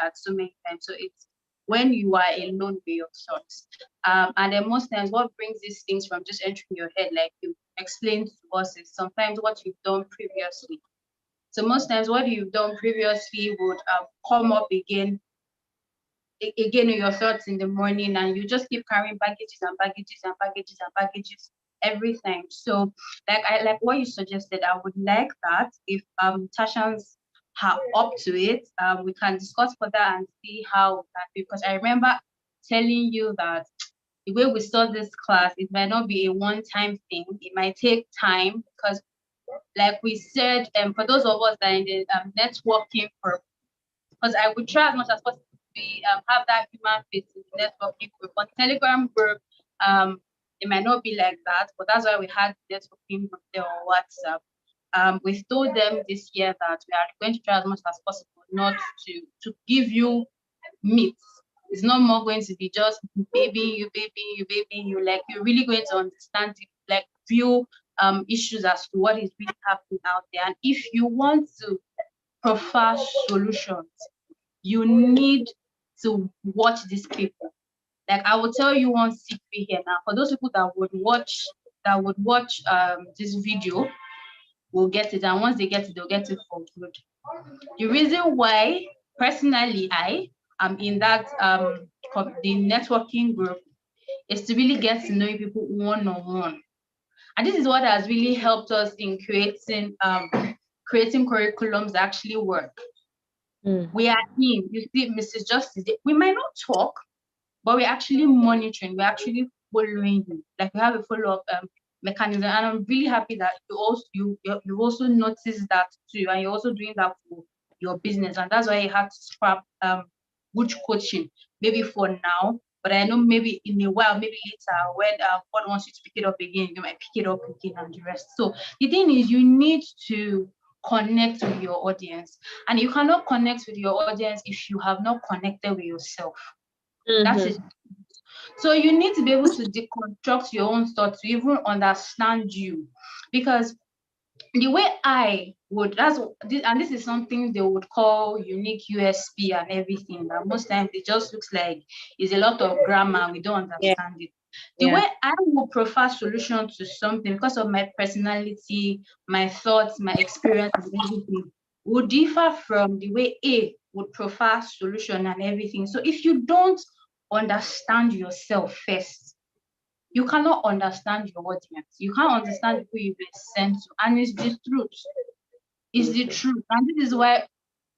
at so many times. So it's when you are alone with your thoughts. And then most times what brings these things from just entering your head, like you explained to us, is sometimes what you've done previously. So most times what you've done previously would come up again in your thoughts in the morning, and you just keep carrying baggages every time. So like what you suggested, I would like that if TAASians are up to it, we can discuss further and see how that, because I remember telling you that the way we saw this class, it might not be a one-time thing. It might take time because, like we said, for those of us that are in the networking group, because I would try as much as possible to have that human face in the networking group. On Telegram group, it might not be like that, but that's why we had the networking group there on WhatsApp. We told them this year that we are going to try as much as possible not to give you myths. It's not more going to be just baby you. Like, you're really going to understand it, like few issues as to what is really happening out there. And if you want to prefer solutions, you need to watch these people. Like, I will tell you one secret here now. For those people that would watch this video, will get it, and once they get it, they'll get it for good. The reason why personally I am in that the networking group is to really get to know people one-on-one. And this is what has really helped us in creating curriculums that actually work. We are in, you see, Mrs. Justice, we might not talk, but we're actually monitoring, we're actually following you. Like, we have a follow-up mechanism, and I'm really happy that you also noticed that too, and you're also doing that for your business. And that's why you have to scrap good coaching, maybe for now, but I know maybe in a while, maybe later, when God wants you to pick it up again, you might pick it up again and the rest. So the thing is, you need to connect with your audience, and you cannot connect with your audience if you have not connected with yourself. That's it. So you need to be able to deconstruct your own thoughts to even understand you, because the way I would, and this is something they would call unique USP and everything, that most times it just looks like it's a lot of grammar, we don't understand it. The way I would prefer solution to something, because of my personality, my thoughts, my experience, and everything, would differ from the way A would prefer solution and everything. So if you don't understand yourself first, you cannot understand your audience. You can't understand who you've been sent to. And it's the truth. It's the truth. And this is why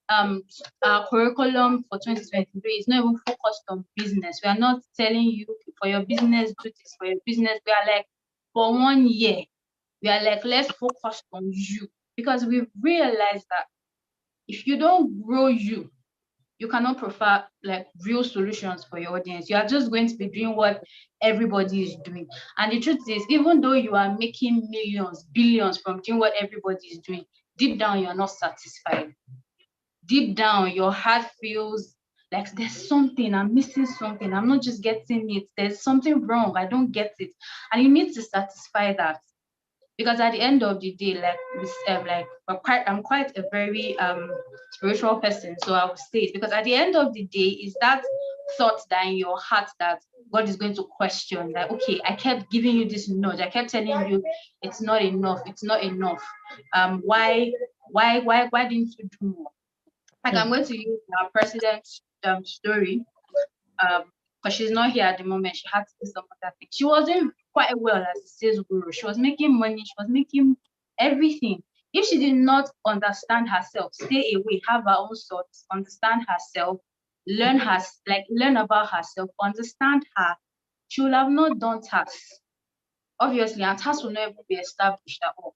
our curriculum for 2023 is not even focused on business. We are not telling you, for your business, do this for your business. We are like, for 1 year, we are like, let's focus on you. Because we've realized that if you don't grow you cannot prefer like real solutions for your audience. You are just going to be doing what everybody is doing. And the truth is, even though you are making millions, billions from doing what everybody is doing, deep down, you're not satisfied. Deep down, your heart feels like there's something, I'm missing something. I'm not just getting it. There's something wrong. I don't get it. And you need to satisfy that. Because at the end of the day, I'm quite a very spiritual person, so I would say it, because at the end of the day, is that thought that in your heart that God is going to question that, okay, I kept giving you this nudge, I kept telling you it's not enough, why didn't you do more? Like, I'm going to use our president's story, because she's not here at the moment. She had to do some other things. She was doing quite well as a sales guru. She was making money. She was making everything. If she did not understand herself, stay away, have her own thoughts, understand herself, learn about herself, understand her, she will have not done tasks. Obviously, and tasks will not even be established at all.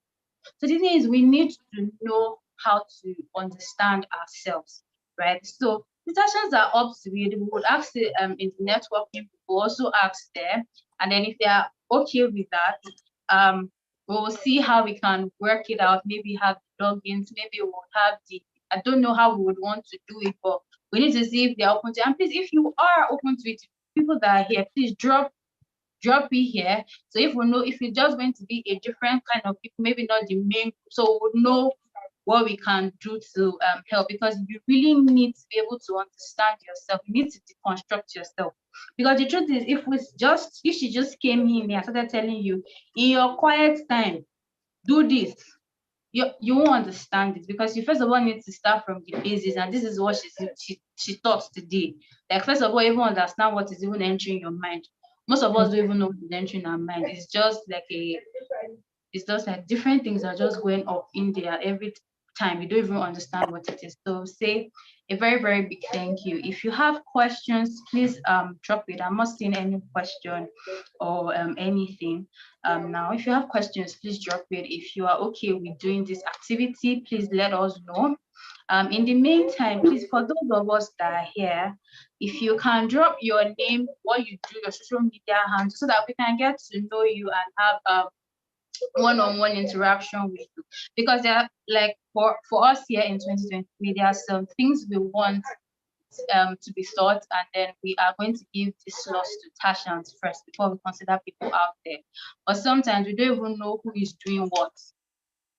So the thing is, we need to know how to understand ourselves, right? So the sessions are up to you. We would ask the in the networking, people also ask them, and then if they are okay with that, we'll see how we can work it out. Maybe have logins, maybe we'll have I don't know how we would want to do it, but we need to see if they're open to it. And please, if you are open to it, people that are here, please drop it here. So if we know, if it's just going to be a different kind of people, maybe not the main, so we'll know what we can do to help, because you really need to be able to understand yourself. You need to deconstruct yourself, because the truth is, if she just came in and started telling you in your quiet time, do this, you won't understand it, because you first of all need to start from the basis, and this is what she taught today. Like, first of all, even understand what is even entering your mind. Most of us don't even know what is entering our mind. It's just like different things are just going up in there every time, you don't even understand what it is. So say a very, very big thank you. If you have questions, please drop it. I'm not seeing any question or anything now. If you have questions, please drop it. If you are okay with doing this activity, please let us know. In the meantime, please, for those of us that are here, if you can drop your name, what you do, your social media handle, so that we can get to know you and have one-on-one interaction with you, because there are, like, for us here in 2023, there are some things we want to be thought, and then we are going to give this slots to TAASians first before we consider people out there. But sometimes we don't even know who is doing what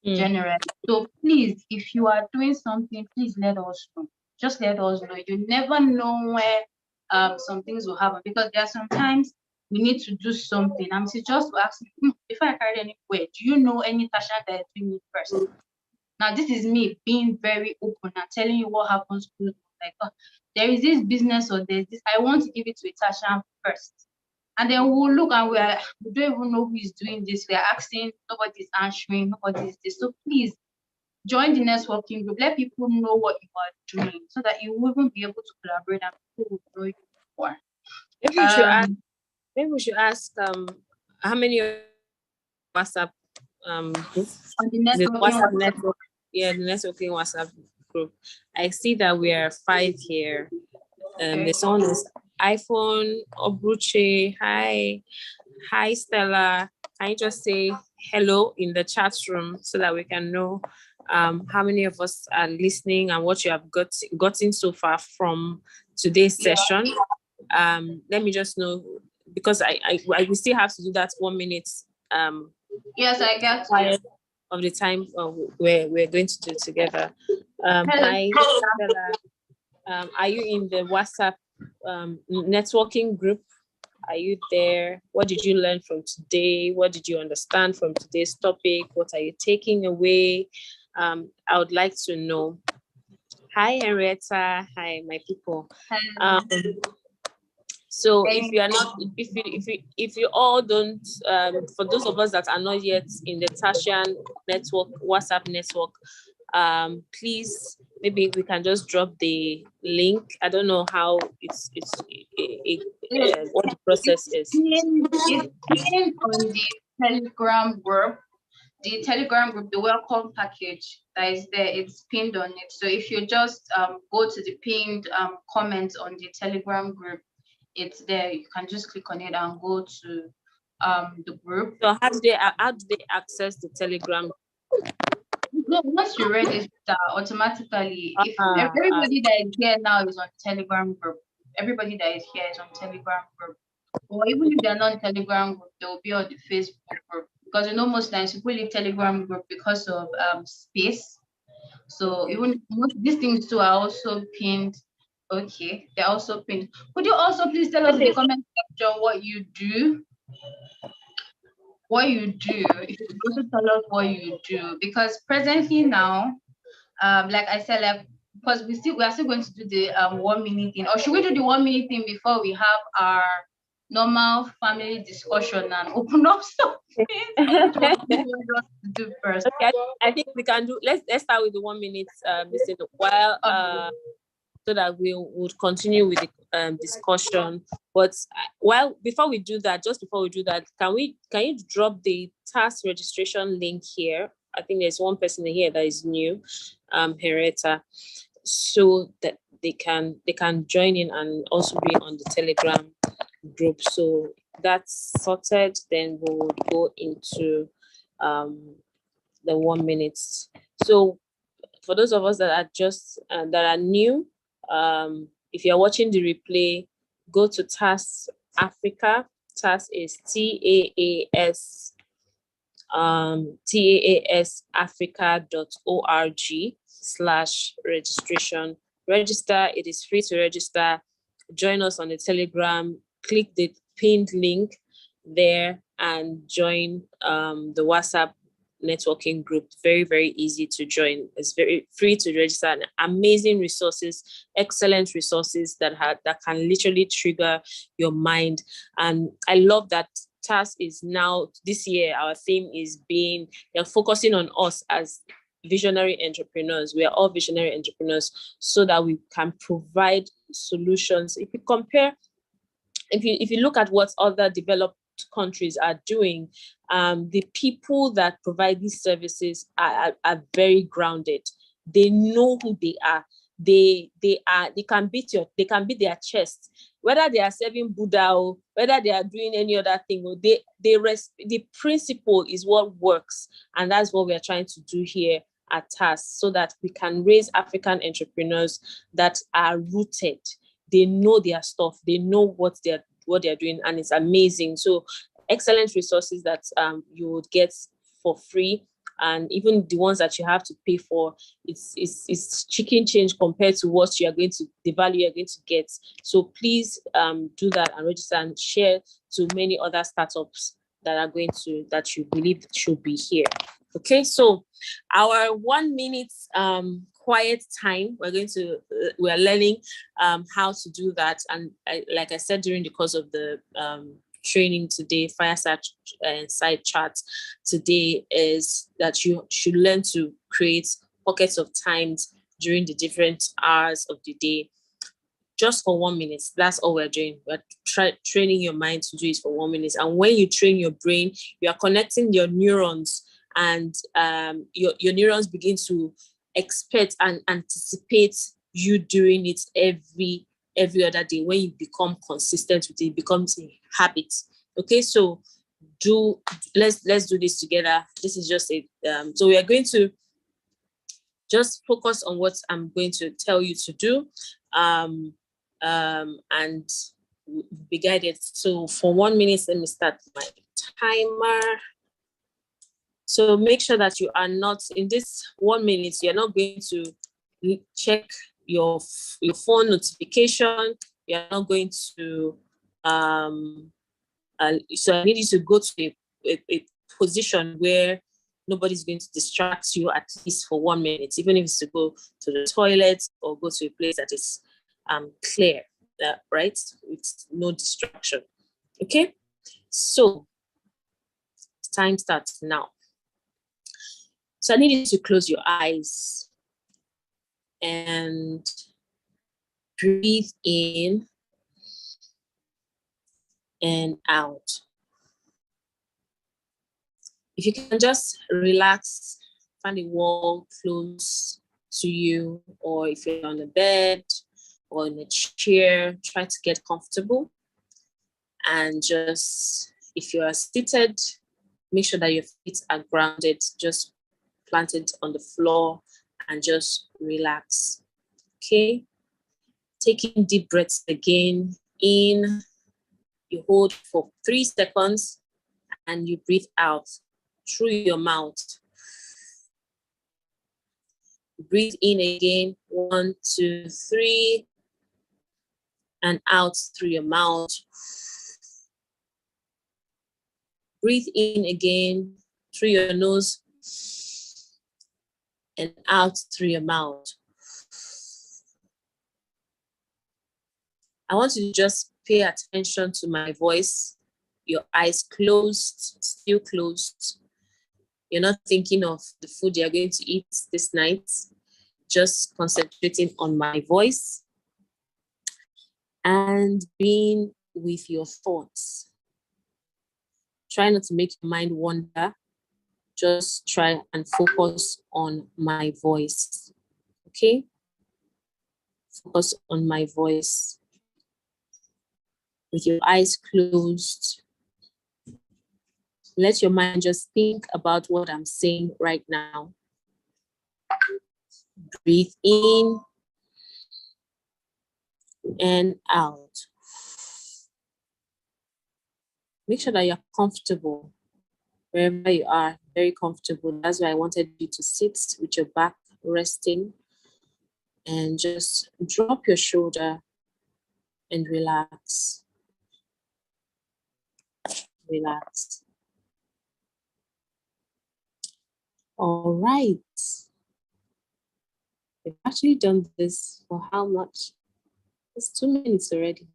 generally. So please, if you are doing something, please let us know. Just let us know. You never know where some things will happen, because there are sometimes we need to do something. I'm just to ask you, before I carry anywhere, do you know any TAASian that is doing it first? Now, this is me being very open and telling you what happens to, like, there is this business or there's this, I want to give it to a TAASian first. And then we'll look and we don't even know who is doing this. We are asking, nobody's answering, nobody's this. So please join the networking group. Let people know what you are doing so that you will even be able to collaborate and people will know you more. Maybe we should ask how many WhatsApp groups? On the WhatsApp network. Yeah, the networking WhatsApp group. I see that we are 5 here. There's someone who's iPhone Obruche. Hi Stella. Can you just say hello in the chat room so that we can know how many of us are listening and what you have gotten so far from today's session? Let me just know, because I will still have to do that 1 minute. Yes, I get it. Of the time we're going to do together. Hi Stella. Are you in the WhatsApp networking group? Are you there? What did you learn from today? What did you understand from today's topic? What are you taking away? I would like to know. Hi Henrietta. Hi my people. So if you are not, if you all don't, for those of us that are not yet in the TAASian network, WhatsApp network, please, maybe we can just drop the link. I don't know how what the process is. It's pinned on the Telegram group. The Telegram group, the welcome package that is there, it's pinned on it. So if you just go to the pinned comment on the Telegram group, it's there. You can just click on it and go to the group. So how do they access the Telegram? No, once you register, automatically, if everybody that is here now is on Telegram group, everybody that is here is on Telegram group. Or even if they're not on Telegram group, they will be on the Facebook group. Because you know, most times people leave Telegram group because of space. So even most these things too are also pinned. Okay, they're also pinned. Could you also please tell us in the comment section what you do? What you do? If you could also tell us what you do, because presently now, like I said, like, because we are still going to do the 1 minute thing, or should we do the 1 minute thing before we have our normal family discussion and open up something? Do first. Okay, I think we can do. Let's start with the 1 minute. While so that we would continue with the discussion. But before we do that, can you drop the task registration link here? I think there's one person here that is new, Henrietta, so that they can join in and also be on the Telegram group. So that's sorted. Then we will go into the 1 minute. So for those of us that are just that are new, if you're watching the replay, go to TAAS Africa. TAAS is TAAS taasafrica.org/registration. Register. It is free to register. Join us on the Telegram. Click the pinned link there and join the WhatsApp networking group. Very, very easy to join. It's very free to register. And amazing resources, excellent resources that can literally trigger your mind. And I love that TAAS is now, this year, our theme is they're focusing on us as visionary entrepreneurs. We are all visionary entrepreneurs so that we can provide solutions. If you look at what other developed countries are doing, the people that provide these services are very grounded. They know who they are. They can beat their chest, whether they are serving Buddha or whether they are doing any other thing. Or the principle is what works, and that's what we are trying to do here at TAAS, so that we can raise African entrepreneurs that are rooted. They know their stuff. They know what they're doing, and it's amazing. So excellent resources that you would get for free. And even the ones that you have to pay for, it's chicken change compared to what the value you're going to get. So please do that and register and share to many other startups that you believe should be here. Okay, so our 1 minute quiet time, we're learning how to do that. And like I said during the course of the training today, Fireside Chat today, is that you should learn to create pockets of times during the different hours of the day, just for 1 minute. That's all we're doing. We're training your mind to do it for 1 minute. And when you train your brain, you are connecting your neurons, and your neurons begin to expect and anticipate you doing it every other day. When you become consistent with it, it becomes a habit. Okay, so let's do this together. This is just so we are going to just focus on what I'm going to tell you to do, and be guided. So for 1 minute, let me start my timer. So make sure that you are not, in this 1 minute, you're not going to check your phone notification. You're not going to, so I need you to go to a position where nobody's going to distract you, at least for 1 minute, even if it's to go to the toilet or go to a place that is clear, right? With no distraction. Okay, so time starts now. So I need you to close your eyes and breathe in and out. If you can just relax, find a wall close to you, or if you're on the bed or in a chair, try to get comfortable. And just, if you are seated, make sure that your feet are grounded, just planted on the floor, and just relax. Okay, taking deep breaths again. In, you hold for 3 seconds, and you breathe out through your mouth. Breathe in again, 1, 2, 3, and out through your mouth. Breathe in again through your nose and out through your mouth. I want you to just pay attention to my voice. Your eyes closed, still closed. You're not thinking of the food you're going to eat this night. Just concentrating on my voice and being with your thoughts. Try not to make your mind wander. Just try and focus on my voice. Okay? Focus on my voice. With your eyes closed, let your mind just think about what I'm saying right now. Breathe in and out. Make sure that you're comfortable wherever you are, very comfortable. That's why I wanted you to sit with your back resting, and just drop your shoulder and relax. Relax. All right. We've actually done this for how much? It's 2 minutes already.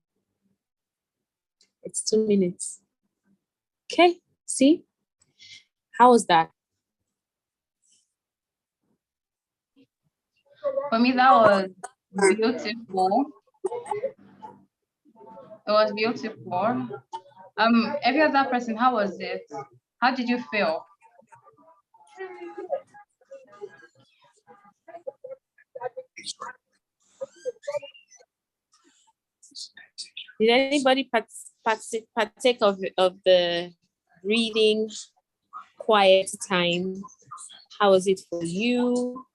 It's 2 minutes. Okay, see? How was that? For me, that was beautiful. It was beautiful. Every other person, how was it? How did you feel? Did anybody partake of the reading quiet time? How was it for you,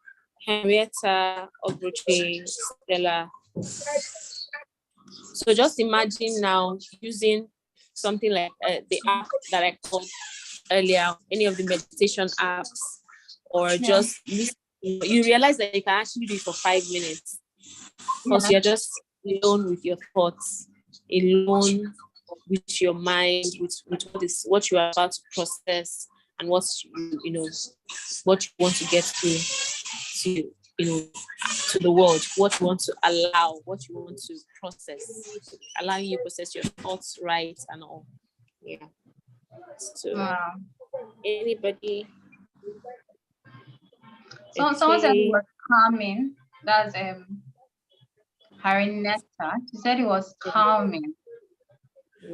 Henrietta, Ogbuche, Stella? So just imagine now using something like the app that I called earlier, any of the meditation apps, or just listen. You realize that you can actually do it for 5 minutes because you're just alone with your thoughts, alone with your mind, with what you are about to process and what what you want to get to to the world, what you want to allow, what you want to process, allowing you to process your thoughts right and all. Yeah. So anybody? So someone said it was calming. That's Harinetta. She said it was calming.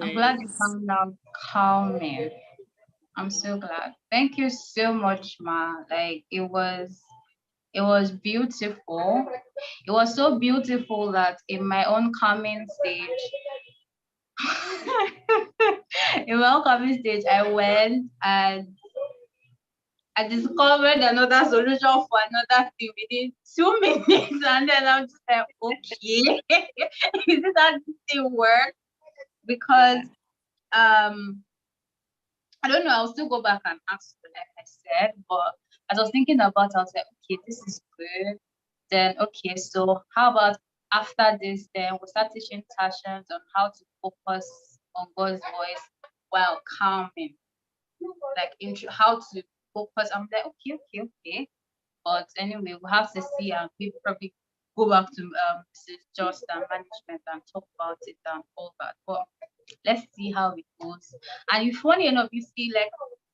I'm glad you found out calming. I'm so glad. Thank you so much, Ma. Like it was beautiful. It was so beautiful that in my own calming stage, I went and I discovered another solution for another thing within 2 minutes, and then I'm just like, okay, is this how this thing works? Because I don't know, I'll still go back and ask, like I said, but as I was thinking about it, I was like, okay, this is good. Then, okay, so how about after this, then we'll start teaching TAASians on how to focus on God's voice while calming, like how to focus. I'm like, okay. But anyway, we'll have to see, and we probably go back to just management and talk about it and all that. But let's see how it goes. And if funny enough, you see, like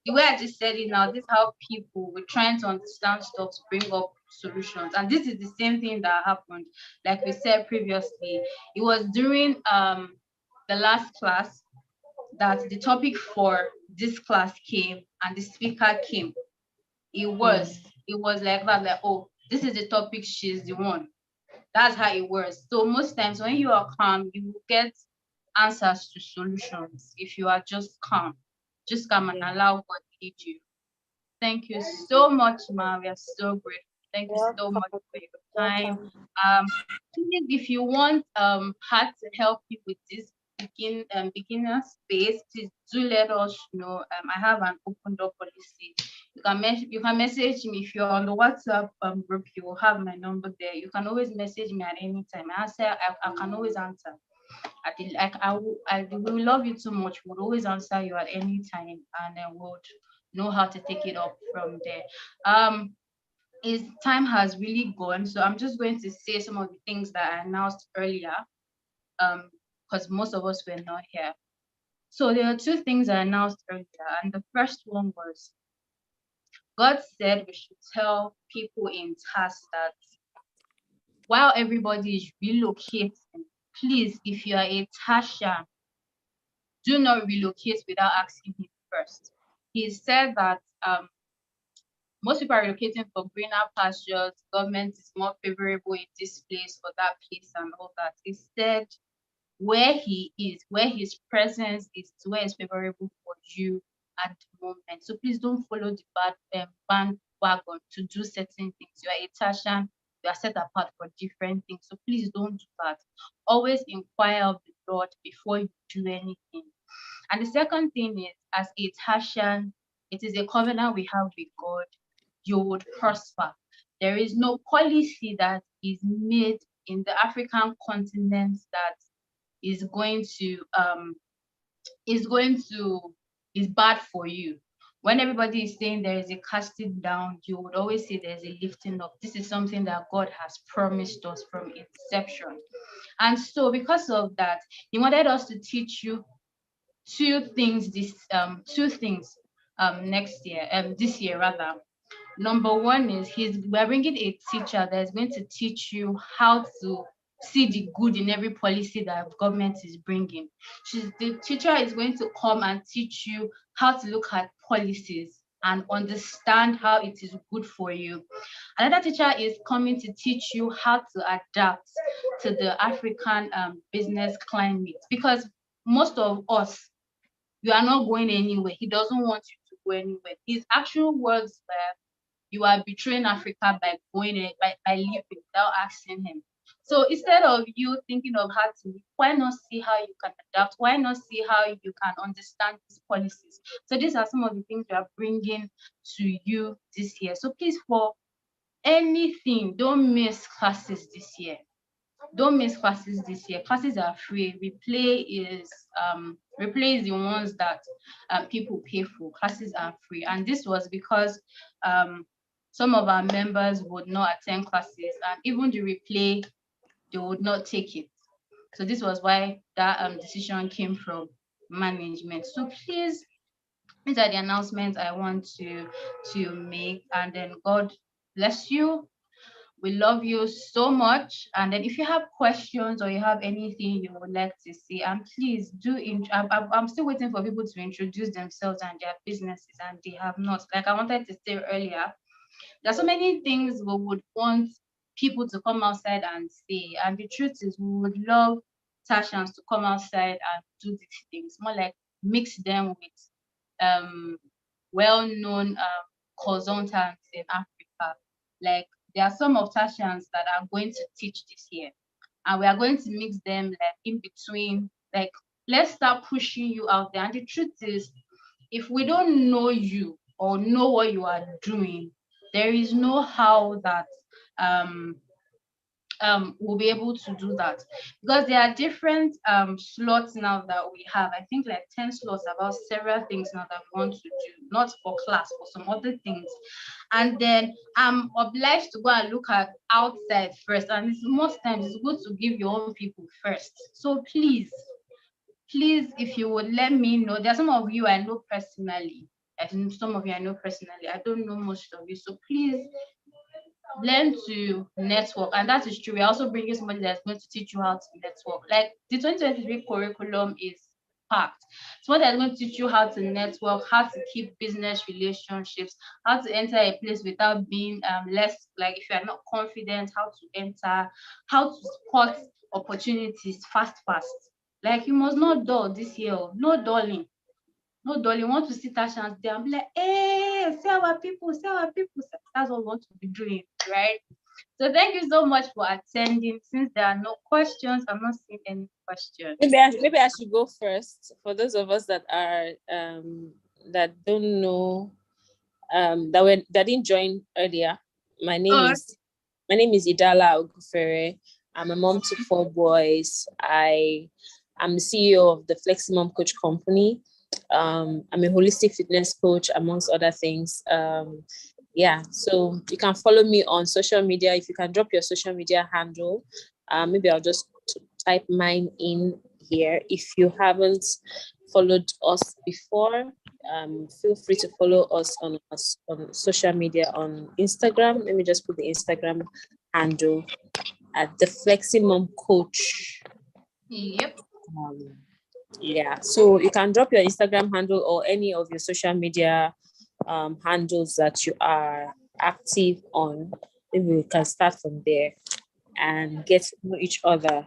the way I just said it now, this is how people were trying to understand stuff to bring up solutions. And this is the same thing that happened, like we said previously. It was during the last class that the topic for this class came and the speaker came. It was like that, like, oh, this is the topic, she's the one. That's how it works. So most times when you are calm, you will get answers to solutions. If you are just calm and allow God lead you. Thank you so much, Ma. We are so grateful. Thank you so much for your time. If you want her to help you with this beginner space, please do let us know. I have an open door policy. You can message me. If you're on the WhatsApp group, you will have my number there. You can always message me at any time. I can always answer. I will love you too much. We'll always answer you at any time, and then we'll know how to take it up from there. His time has really gone, so I'm just going to say some of the things that I announced earlier, because most of us were not here. So there are 2 things I announced earlier, and the first one was God said we should tell people in TAAS that while everybody is relocating, please, if you are a TAASian, do not relocate without asking him first. He said that most people are relocating for greener pastures. Government is more favorable in this place or that place and all that. Instead, where he is, where his presence is, where it's favorable for you at the moment. So please don't follow the bandwagon to do certain things. You are a TAASian, you are set apart for different things. So please don't do that. Always inquire of the Lord before you do anything. And the second thing is, as a TAASian, it is a covenant we have with God. You would prosper. There is no policy that is made in the African continent that is bad for you. When everybody is saying there is a casting down, you would always say there's a lifting up. This is something that God has promised us from inception. And so because of that, he wanted us to teach you two things this year rather. Number one is we're bringing a teacher that is going to teach you how to see the good in every policy that government is bringing. The teacher is going to come and teach you how to look at policies and understand how it is good for you. Another teacher is coming to teach you how to adapt to the African business climate, because most of us, you are not going anywhere. He doesn't want you to go anywhere. His actual words were, you are betraying Africa by going by leaving without asking him. So instead of you thinking of how to leave, why not see how you can adapt? Why not see how you can understand these policies? So these are some of the things we are bringing to you this year. So please, for anything, don't miss classes this year. Don't miss classes this year. Classes are free. Replay is the ones that people pay for. Classes are free, and this was because some of our members would not attend classes, and even the replay, they would not take it. So this was why that decision came from management. So please, these are the announcements I want to make, and then God bless you. We love you so much. And then if you have questions or you have anything you would like to see, and please do. I'm still waiting for people to introduce themselves and their businesses, and they have not. Like I wanted to say earlier, there are so many things we would want people to come outside and say. And the truth is, we would love TAASians to come outside and do these things. More like mix them with well-known consultants in Africa. Like there are some of TAASians that are going to teach this year, and we are going to mix them like in between. Like, let's start pushing you out there. And the truth is, if we don't know you or know what you are doing, there is no how that we'll be able to do that, because there are different slots now that we have. I think like 10 slots about several things now that we want to do, not for class, for some other things. And then I'm obliged to go and look at outside first, and most times it's good to give your own people first. So please, if you would let me know. There are some of you I know personally. I think some of you I know personally. I don't know most of you. So please learn to network. And that is true. We're also bringing somebody that's going to teach you how to network. Like the 2023 curriculum is packed. Somebody that's going to teach you how to network, how to keep business relationships, how to enter a place without being less, like if you're not confident, how to enter, how to spot opportunities fast. Like you must not dull this year. No dulling. No, darling, want to see TAASians there and be like, hey, see our people. That's what we want to be doing, right? So thank you so much for attending. Since there are no questions, I'm not seeing any questions. Maybe I should go first for those of us that are that don't know that didn't join earlier. My name is Idala Ogufere. I'm a mom to 4 boys. I'm the CEO of the Fleximum Coach Company. I'm a holistic fitness coach, amongst other things. So you can follow me on social media. If you can drop your social media handle, maybe I'll just type mine in here. If you haven't followed us before, feel free to follow us on social media on Instagram. Let me just put the Instagram handle at the Fleximum Coach. Yep. So you can drop your Instagram handle or any of your social media handles that you are active on. Maybe we can start from there and get to know each other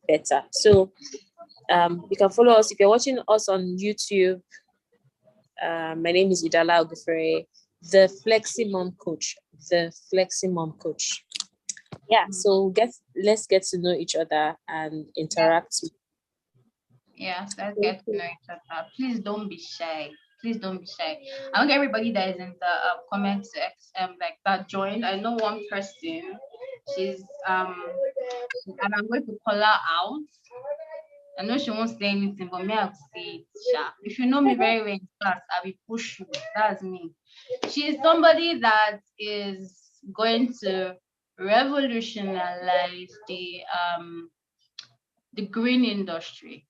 better. So you can follow us if you're watching us on YouTube. My name is Idala Ogufere, the Fleximum Coach. So let's get to know each other and interact. Yes, let's get to know each other. Please don't be shy. I want everybody that is in the comment section, like that joined. I know one person. She's and I'm going to call her out. I know she won't say anything, but me, I'll say it. If you know me very well in class, I will push you. That's me. She's somebody that is going to revolutionize the green industry.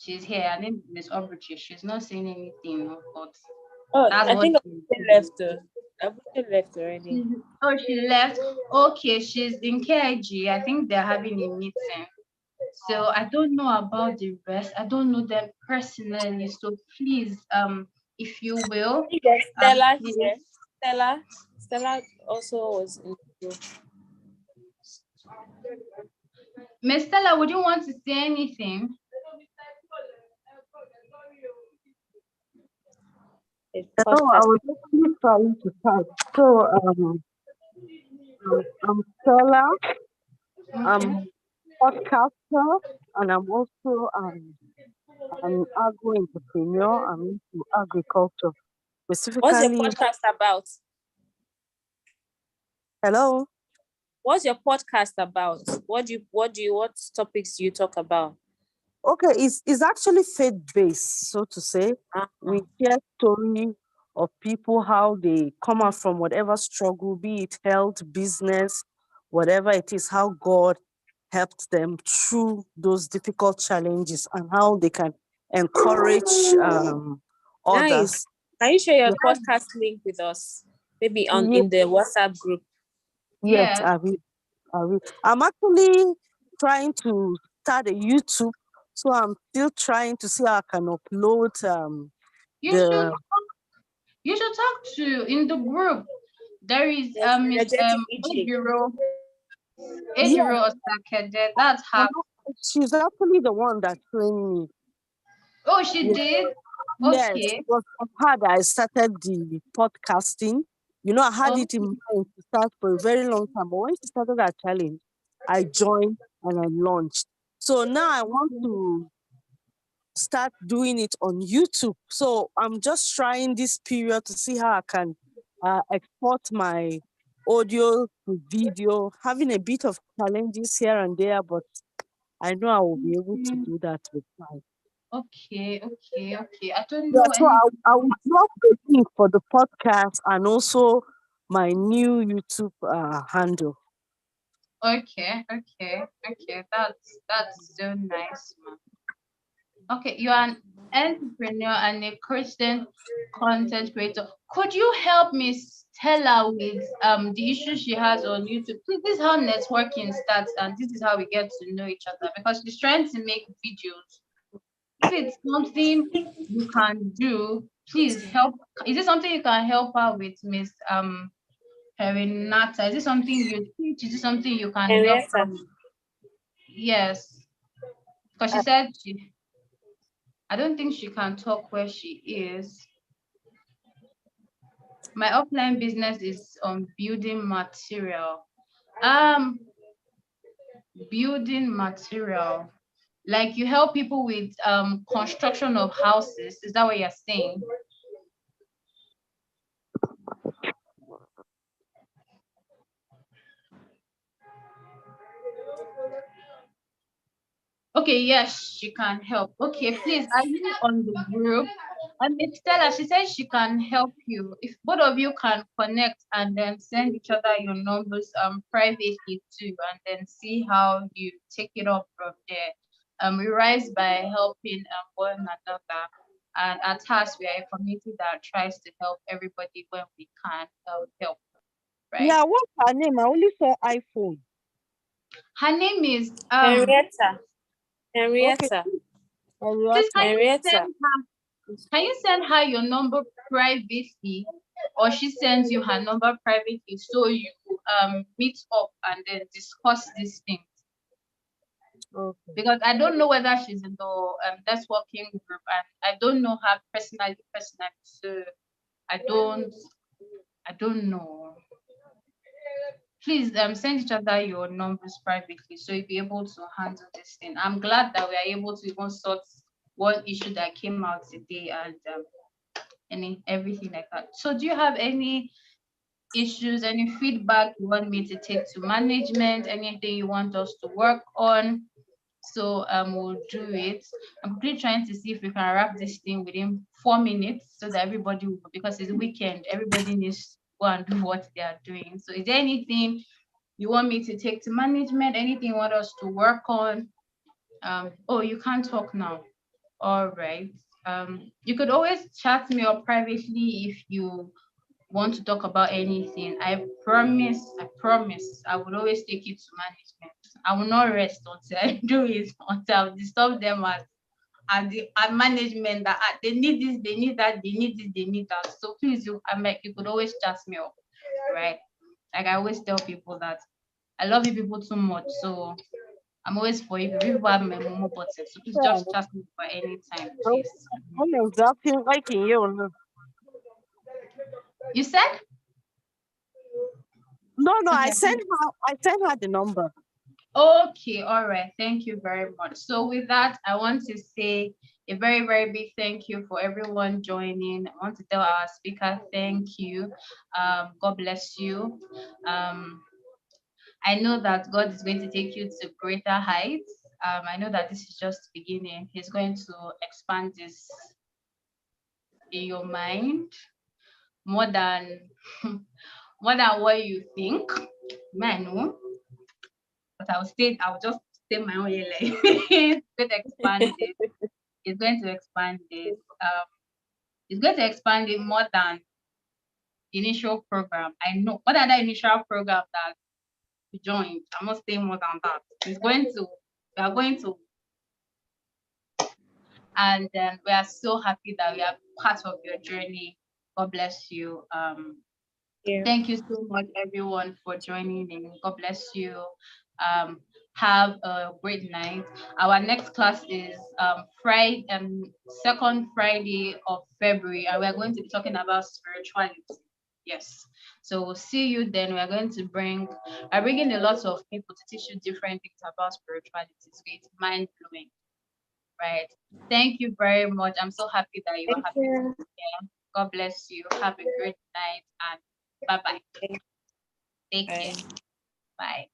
She's here. Her name is Miss Obrichi. She's not saying anything, but I think I left. Abuja left already. Oh, she left. Okay, she's in KIG. I think they're having a meeting. So I don't know about the rest. I don't know them personally. So please, if you will, Stella please. here. Stella also was in the group. Miss Stella, would you want to say anything? Hello, I was actually trying to type. So, I'm Stella. I'm podcaster, and I'm also an agro entrepreneur. I'm into agriculture, What's your specifically. podcast about? Hello. What's your podcast about? What topics do you talk about? Okay, it's actually faith-based, so to say. We hear stories of people, how they come out from whatever struggle, be it health, business, whatever it is, how God helped them through those difficult challenges and how they can encourage others. Nice. Can you share your Yeah. podcast link with us? Maybe Yeah. in the WhatsApp group. Yes, Yeah. I will. I'm actually trying to start a YouTube, so I'm still trying to see how I can upload You should talk to in the group. There is Miss Ejiro Osakede. That's her. She's actually the one that trained me. Oh, she did? Yes, Okay. it was from her that I started the podcasting. You know, I had it in mind to start for a very long time, but when she started that challenge, I joined and I launched. So now I want to start doing it on YouTube. So I'm just trying this period to see how I can export my audio to video, having a bit of challenges here and there, but I know I will be able to do that with time. Okay. I don't Yeah, know so any. I will drop the link for the podcast and also my new YouTube handle. Okay. That's so nice, man. Okay, you're an entrepreneur and a Christian content creator. Could you help Miss Stella with the issues she has on YouTube? Please, this is how networking starts, and this is how we get to know each other, because she's trying to make videos. If it's something you can do, please help. Is it something you can help her with, Miss Renata? Is it something you teach? Is it something you can help her with? Yes, because she said I don't think she can talk where she is. My offline business is on building material. Building material. Like you help people with construction of houses. Is that what you're saying? Okay, yes, she can help. Okay, please, are you on the group? And Miss Stella, she says she can help you. If both of you can connect and then send each other your numbers privately too, and then see how you take it up from there. We rise by helping one another. And at TAASian, we are a community that tries to help everybody when we can help. Right? Yeah, what's her name? I only saw iPhone. Her name is Henrietta. Okay. Please, can you send her your number privately, or she sends you her number privately, so you meet up and then discuss these things? Okay. Because I don't know whether she's in the networking group, and I don't know her personally, so I don't know. Please send each other your numbers privately, so you'll be able to handle this thing. I'm glad that we are able to even sort one issue that came out today and everything like that. So do you have any issues, any feedback you want me to take to management, anything you want us to work on? So we'll do it. I'm quickly trying to see if we can wrap this thing within 4 minutes, so that everybody will, because it's weekend, everybody needs to go and do what they are doing. So is there anything you want me to take to management? Anything you want us to work on? Oh, you can't talk now. All right. You could always chat me up privately if you want to talk about anything, I promise, I would always take it to management. I will not rest until I do it, until I disturb them at management that they need this, they need that, they need this, they need that. So please, you could always chat me up, right? Like I always tell people that I love you people too much, so I'm always for you. People have my Momo button, so please just chat me for any time, please. You said? No, Okay. I sent her the number. Okay, all right. Thank you very much. So with that, I want to say a very, very big thank you for everyone joining. I want to tell our speaker thank you. God bless you. I know that God is going to take you to greater heights. I know that this is just the beginning. He's going to expand this in your mind more than what you think. Man, no. But I'll just stay my own lane. It's going to expand it. It's going to expand it. It's going to expand it more than the initial program. I know more than that initial program that we joined. I'm not saying more than that. We are going to, and we are so happy that we are part of your journey. God bless you. Thank you so much, everyone, for joining in. God bless you. Have a great night. Our next class is Friday, second Friday of February, and we're going to be talking about spirituality. Yes. So we'll see you then. We're going to bring a lot of people to teach you different things about spirituality. So it's mind blowing, right? Thank you very much. I'm so happy that you are happy to be here. God bless you. Have a great night and bye-bye. Take care. Bye.